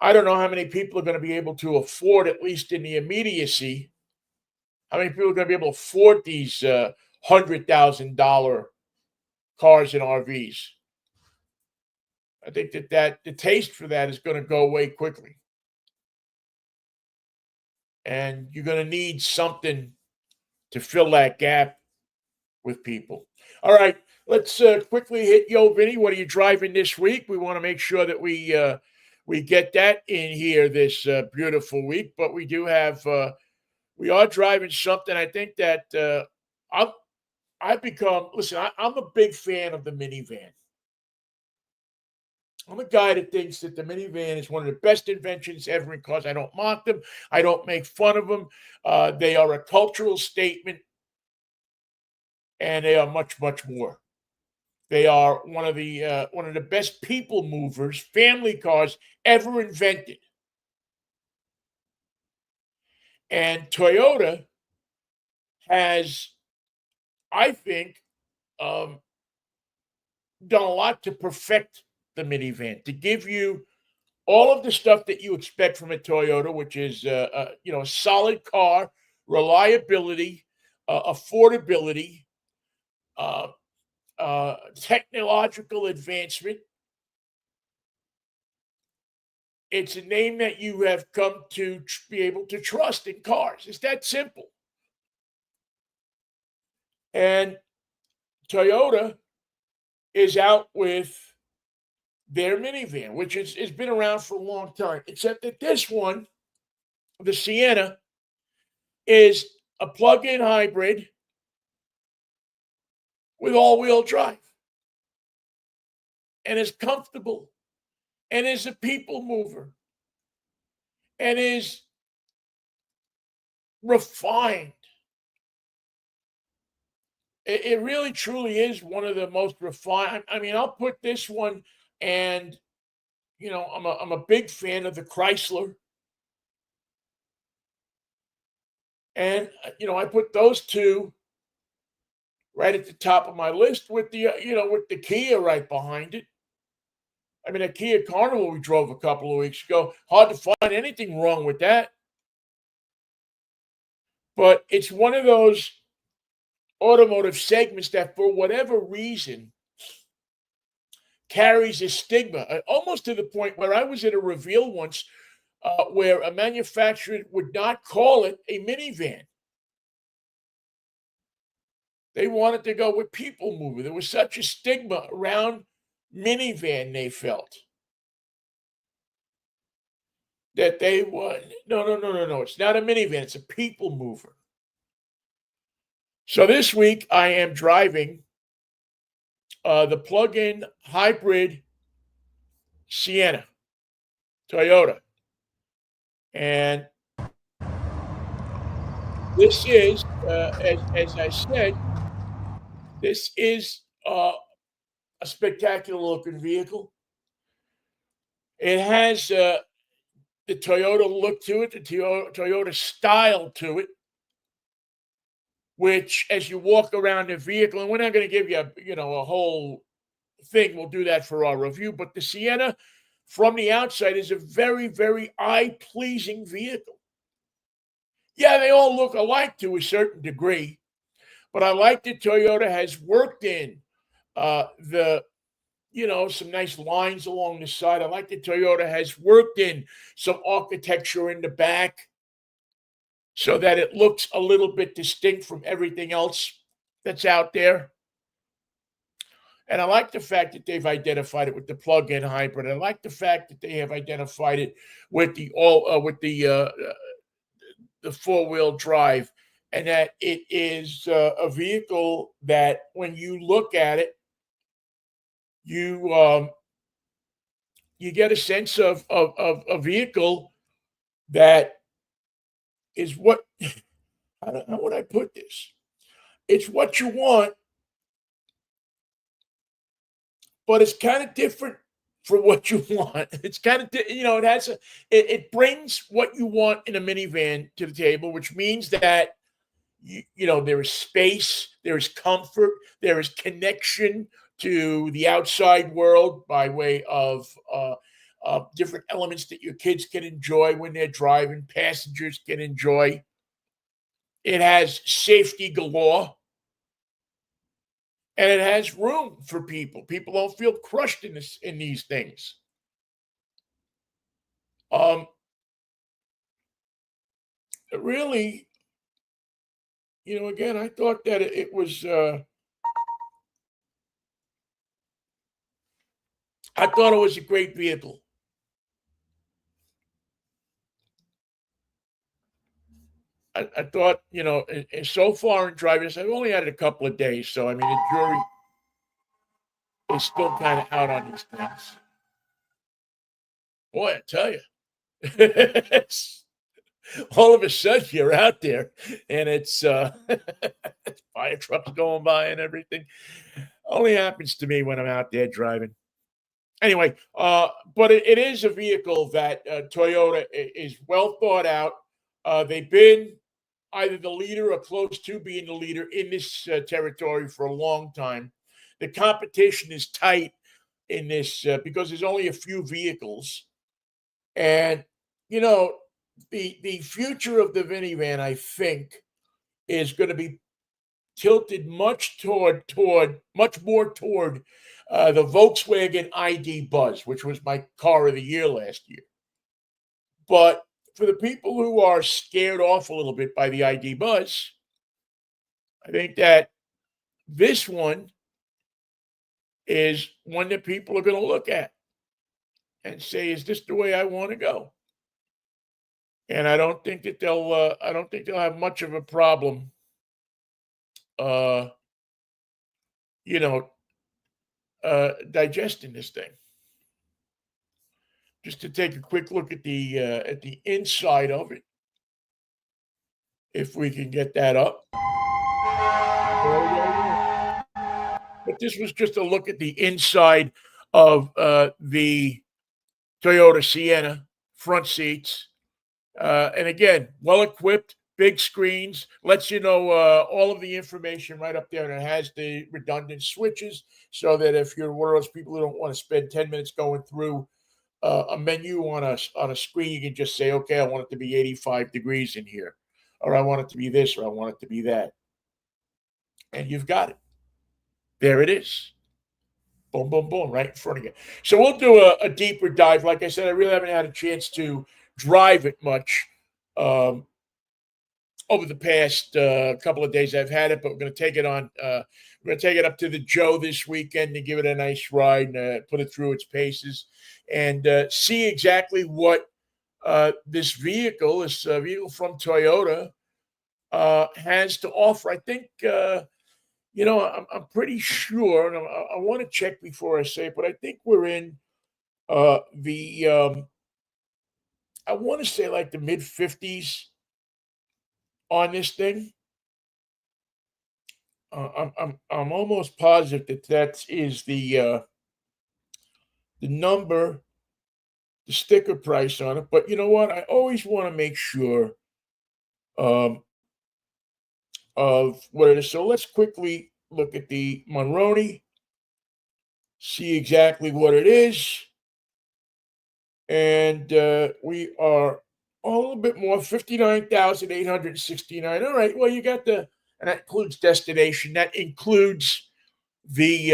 I don't know how many people are going to be able to afford, at least in the immediacy, how many people are going to be able to afford these $100,000 cars and RVs. I think that the taste for that is going to go away quickly. And you're going to need something to fill that gap with people. All right, let's quickly hit Vinnie. What are you driving this week? We want to make sure that we get that in here this beautiful week. But we do have we are driving something. I think that I've become. Listen, I'm a big fan of the minivan. I'm a guy that thinks that the minivan is one of the best inventions ever in cars. I don't mock them. I don't make fun of them. They are a cultural statement, and they are much, much more. They are one of the best people movers, family cars ever invented. And Toyota has, I think, um, done a lot to perfect the minivan, to give you all of the stuff that you expect from a Toyota, which is a solid car, reliability, affordability, uh, technological advancement. It's a name that you have come to be able to trust in cars. It's that simple. And Toyota is out with their minivan, which has been around for a long time, except that this one, the Sienna, is a plug-in hybrid with all-wheel drive, and is comfortable, and is a people mover, and is refined. It really truly is one of the most refined. I mean, I'll put this one, and I'm a big fan of the Chrysler, and I put those two right at the top of my list with the Kia right behind it. I mean, a Kia Carnival we drove a couple of weeks ago. Hard to find anything wrong with that. But it's one of those automotive segments that, for whatever reason, carries a stigma, almost to the point where I was at a reveal once where a manufacturer would not call it a minivan. They wanted to go with people mover. There was such a stigma around minivan, they felt. that they want. No, no, no, no, no. It's not a minivan. It's a people mover. So this week I am driving the plug-in hybrid Sienna Toyota, and this is, as I said, this is a spectacular looking vehicle. It has the Toyota look to it, the Toyota style to it, which as you walk around the vehicle, and we're not going to give you a whole thing. We'll do that for our review. But the Sienna, from the outside, is a very, very eye-pleasing vehicle. Yeah, they all look alike to a certain degree, but I like that Toyota has worked in the some nice lines along the side. I like that Toyota has worked in some architecture in the back so that it looks a little bit distinct from everything else that's out there. And I like the fact that they've identified it with the plug-in hybrid. I like the fact that they have identified it with the four-wheel drive, and that it is a vehicle that, when you look at it, you get a sense of a vehicle that is what how would I put this? It's what you want, but it's kind of different from what you want. It's kind of it has it brings what you want in a minivan to the table, which means that there is space, there is comfort, there is connection to the outside world by way of different elements that your kids can enjoy when they're driving, passengers can enjoy. It has safety galore, and it has room for people. People don't feel crushed in these things. Really, again, I thought that it was. I thought it was a great vehicle. I thought, so far in driving this, I've only had it a couple of days, so I mean, the jury is still kind of out on these things. Boy, I tell you, all of a sudden you're out there, and it's fire trucks going by and everything. Only happens to me when I'm out there driving. Anyway, but it is a vehicle that Toyota is well thought out. They've been either the leader or close to being the leader in this territory for a long time. The competition is tight in this because there's only a few vehicles, and the future of the minivan, I think, is going to be tilted much more toward the Volkswagen ID Buzz, which was my car of the year last year. But for the people who are scared off a little bit by the ID Buzz, I think that this one is one that people are going to look at and say, "Is this the way I want to go?" And I don't think that they'll have much of a problem, uh, you know, digesting this thing. Just to take a quick look at the inside of it, if we can get that up. But this was just a look at the inside of the Toyota Sienna front seats. And again, well equipped, big screens, lets you know all of the information right up there. And it has the redundant switches so that if you're one of those people who don't want to spend 10 minutes going through a menu on a screen, you can just say, okay, I want it to be 85 degrees in here, or I want it to be this, or I want it to be that. And you've got it. There it is. Boom, boom, boom, right in front of you. So we'll do a deeper dive. Like I said, I really haven't had a chance to drive it much over the past couple of days I've had it, but we're going to take it on. We're going to take it up to the Joe this weekend to give it a nice ride and put it through its paces and see exactly what this vehicle from Toyota, has to offer. I think, I'm pretty sure, and I want to check before I say it, but I think we're in the, I want to say like the mid 50s on this thing. I'm almost positive that that is the number, the sticker price on it. But you know what? I always want to make sure um, of what it is. So let's quickly look at the Monroney, see exactly what it is, and we are a little bit more, 59,869. All right. Well, you got and that includes destination. That includes the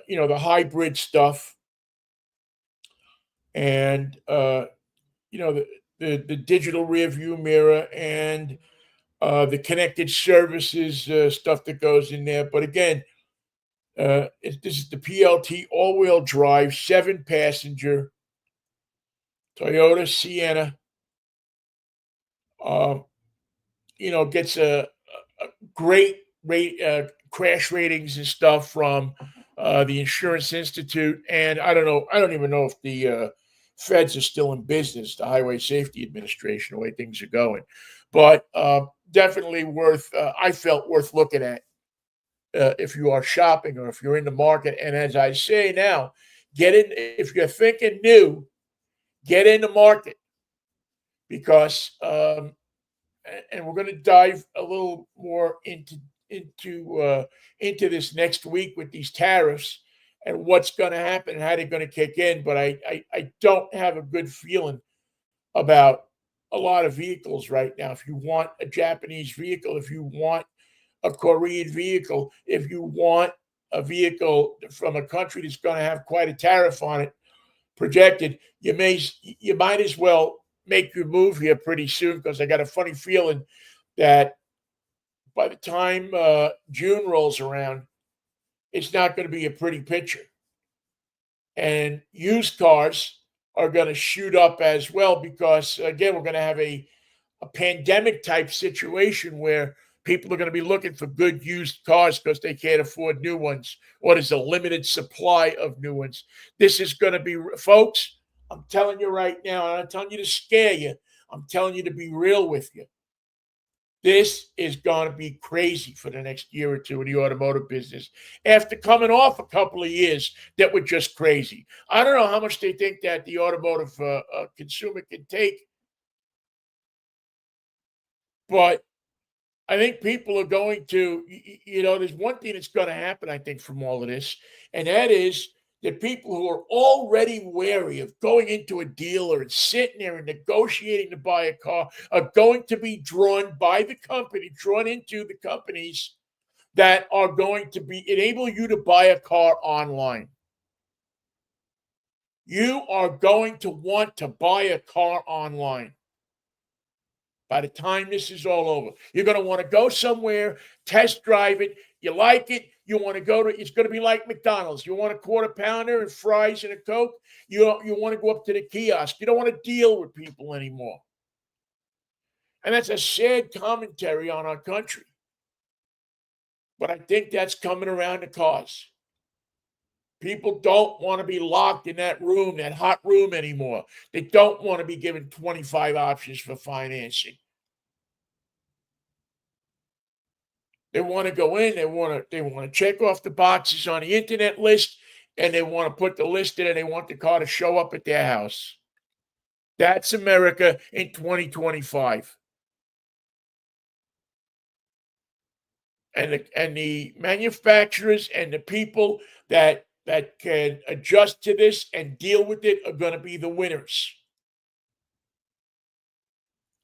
hybrid stuff, and the digital rear view mirror, and the connected services stuff that goes in there. But again, this is the PLT all-wheel drive, 7-passenger Toyota Sienna. Um, gets a great rate, crash ratings and stuff from the Insurance Institute. And I don't know, I don't even know if the feds are still in business, the Highway Safety Administration, the way things are going. But definitely worth, I felt worth looking at if you are shopping or if you're in the market. And as I say now, get in, if you're thinking new, get in the market, because and we're going to dive a little more into into this next week with these tariffs and what's going to happen and how they're going to kick in. But I don't have a good feeling about a lot of vehicles right now. If you want a Japanese vehicle, if you want a Korean vehicle, if you want a vehicle from a country that's going to have quite a tariff on it projected, you might as well make your move here pretty soon, because I got a funny feeling that by the time June rolls around, it's not going to be a pretty picture, and used cars are going to shoot up as well, because again we're going to have a pandemic type situation where people are going to be looking for good used cars because they can't afford new ones, or there's a limited supply of new ones. This is going to be, folks, I'm telling you right now, I'm not telling you to scare you. I'm telling you to be real with you. This is going to be crazy for the next year or two in the automotive business, after coming off a couple of years that were just crazy. I don't know how much they think that the automotive consumer can take, but I think people are going to, there's one thing that's going to happen, I think, from all of this, and that is that people who are already wary of going into a dealer and sitting there and negotiating to buy a car are going to be drawn by the company, drawn into the companies that are going to be enable you to buy a car online. You are going to want to buy a car online. By the time this is all over, you're going to want to go somewhere, test drive it. You like it, you want to go to, it's going to be like McDonald's. You want a quarter pounder and fries and a Coke. You want to go up to the kiosk. You don't want to deal with people anymore. And that's a sad commentary on our country. But I think that's coming around the cause. People don't want to be locked in that room, that hot room anymore. They don't want to be given 25 options for financing. They want to go in, they want to check off the boxes on the internet list, and they want to put the list in, and they want the car to show up at their house. That's America in 2025. And the manufacturers and the people that can adjust to this and deal with it are going to be the winners.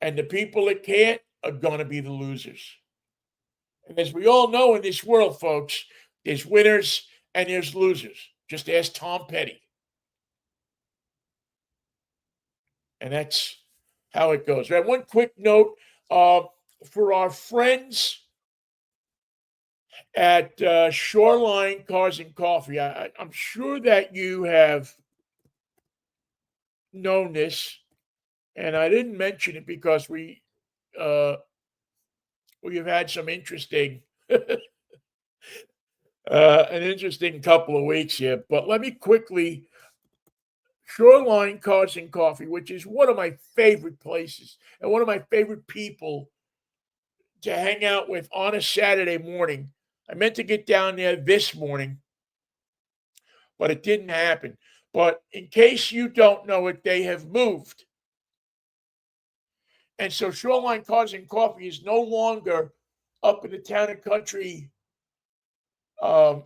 And the people that can't are going to be the losers. And as we all know in this world, folks, there's winners and there's losers. Just ask Tom Petty. And that's how it goes. Right. One quick note for our friends at Shoreline Cars and Coffee. I'm sure that you have known this. And I didn't mention it because uh, we've had some interesting an interesting couple of weeks here. But let me quickly Shoreline Cars and Coffee, which is one of my favorite places and one of my favorite people to hang out with on a Saturday morning. I meant to get down there this morning, but it didn't happen. But in case you don't know it, they have moved. And so Shoreline Cars and Coffee is no longer up in the Town and Country um,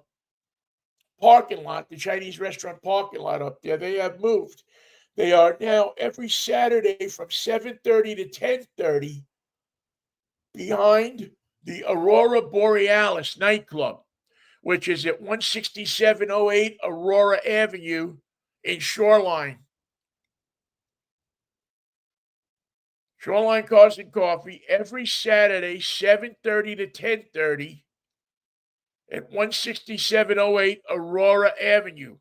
parking lot, the Chinese restaurant parking lot up there. They have moved. They are now every Saturday from 7:30 to 10:30 behind the Aurora Borealis nightclub, which is at 16708 Aurora Avenue in Shoreline. Shoreline Cars and Coffee every Saturday, 7:30 to 10:30 at 16708 Aurora Avenue,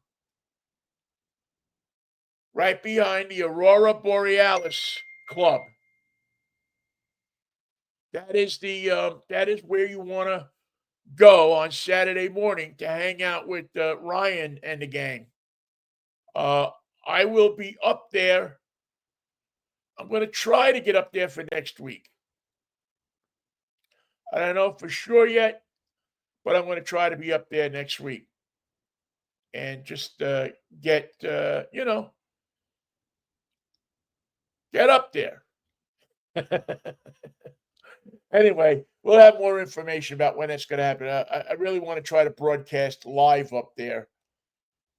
right behind the Aurora Borealis Club. That is where you want to go on Saturday morning to hang out with Ryan and the gang. Uh, I will be up there. I'm going to try to get up there for next week. I don't know for sure yet, but I'm going to try to be up there next week and just get get up there. Anyway, we'll have more information about when that's going to happen. I really want to try to broadcast live up there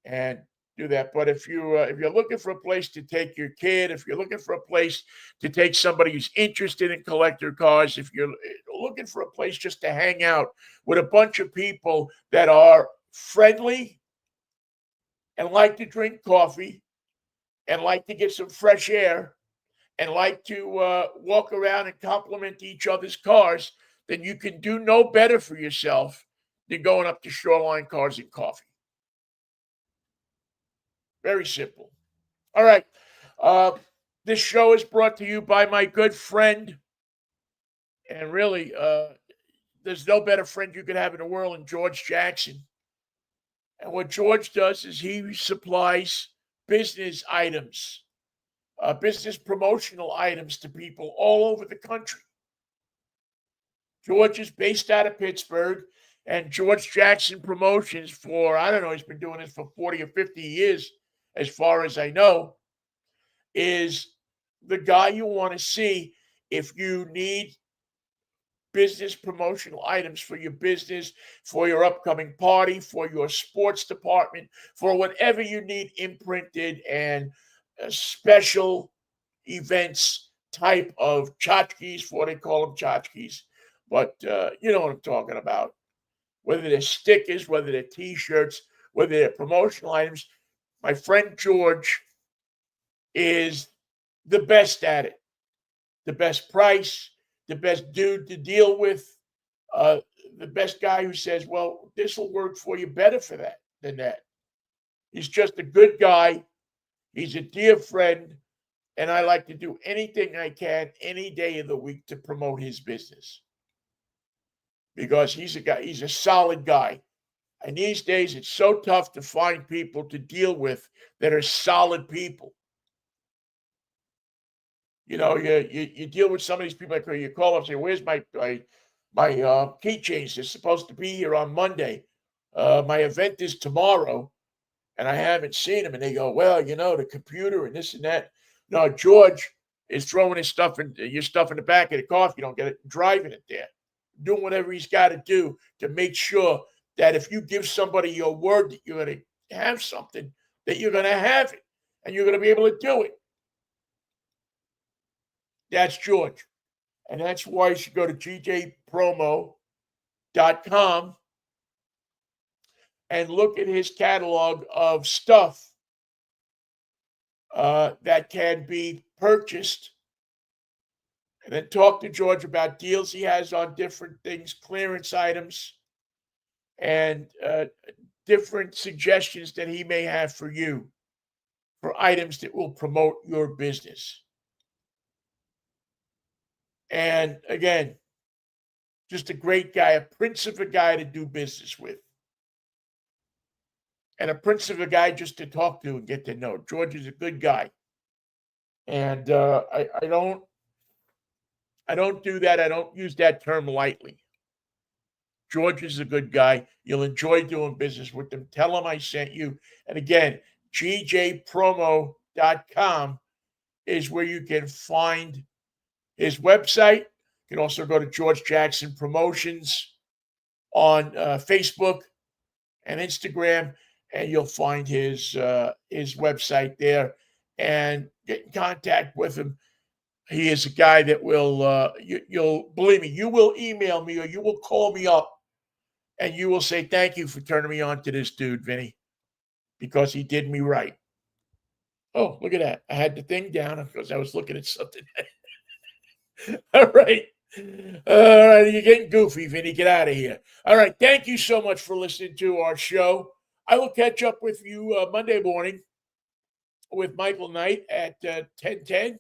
and do that. But if you're looking for a place to take your kid, if you're looking for a place to take somebody who's interested in collector cars, if you're looking for a place just to hang out with a bunch of people that are friendly and like to drink coffee and like to get some fresh air and like to walk around and compliment each other's cars, then you can do no better for yourself than going up to Shoreline Cars and Coffee. Very simple. All right. Uh, this show is brought to you by my good friend, and really, there's no better friend you could have in the world than George Jackson. And what George does is he supplies business items, business promotional items to people all over the country. George is based out of Pittsburgh, and George Jackson Promotions for, I don't know, he's been doing this for 40 or 50 years, as far as I know, is the guy you want to see if you need business promotional items for your business, for your upcoming party, for your sports department, for whatever you need imprinted and special events type of tchotchkes, for what they call them tchotchkes. But you know what I'm talking about. Whether they're stickers, whether they're t-shirts, whether they're promotional items, my friend George is the best at it. The best price, the best dude to deal with, uh, the best guy who says, well, this will work for you better for that than that. He's just a good guy. He's a dear friend. And I like to do anything I can any day of the week to promote his business because he's a solid guy. And these days, it's so tough to find people to deal with that are solid people. You know, you deal with some of these people. Like you call up and say, "Where's my keychains? They're supposed to be here on Monday. My event is tomorrow, and I haven't seen them." And they go, "Well, you know, the computer and this and that." No, George is throwing his stuff in your stuff in the back of the car if you don't get it, driving it there, doing whatever he's got to do to make sure that if you give somebody your word that you're going to have something, that you're going to have it and you're going to be able to do it. That's George. And that's why you should go to gjpromo.com and look at his catalog of stuff that can be purchased. And then talk to George about deals he has on different things, clearance items, and different suggestions that he may have for you for items that will promote your business. And again, just a great guy, a prince of a guy to do business with. And a prince of a guy just to talk to and get to know. George is a good guy. And I don't do that. I don't use that term lightly. George is a good guy. You'll enjoy doing business with him. Tell him I sent you. And again, gjpromo.com is where you can find his website. You can also go to George Jackson Promotions on Facebook and Instagram, and you'll find his website there and get in contact with him. He is a guy that will you'll believe me, you will email me or you will call me up and you will say thank you for turning me on to this dude, Vinny, because he did me right. Oh, look at that. I had the thing down because I was looking at something. All right. All right. You're getting goofy, Vinny. Get out of here. All right. Thank you so much for listening to our show. I will catch up with you Monday morning with Michael Knight at 10:10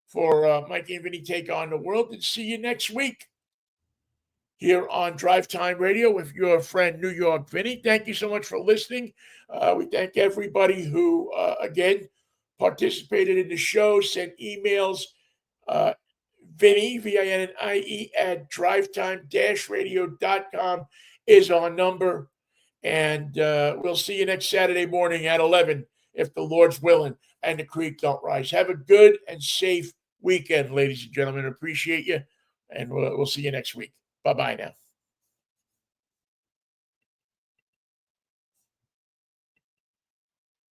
for Mikey and Vinny Take on the World. And see you next week here on Drivetime Radio with your friend New York Vinny. Thank you so much for listening. We thank everybody who, again, participated in the show, sent emails. Vinnie, Vinnie, at drivetime-radio.com is our number. And we'll see you next Saturday morning at 11, if the Lord's willing and the creek don't rise. Have a good and safe weekend, ladies and gentlemen. Appreciate you. And we'll see you next week. Bye-bye now.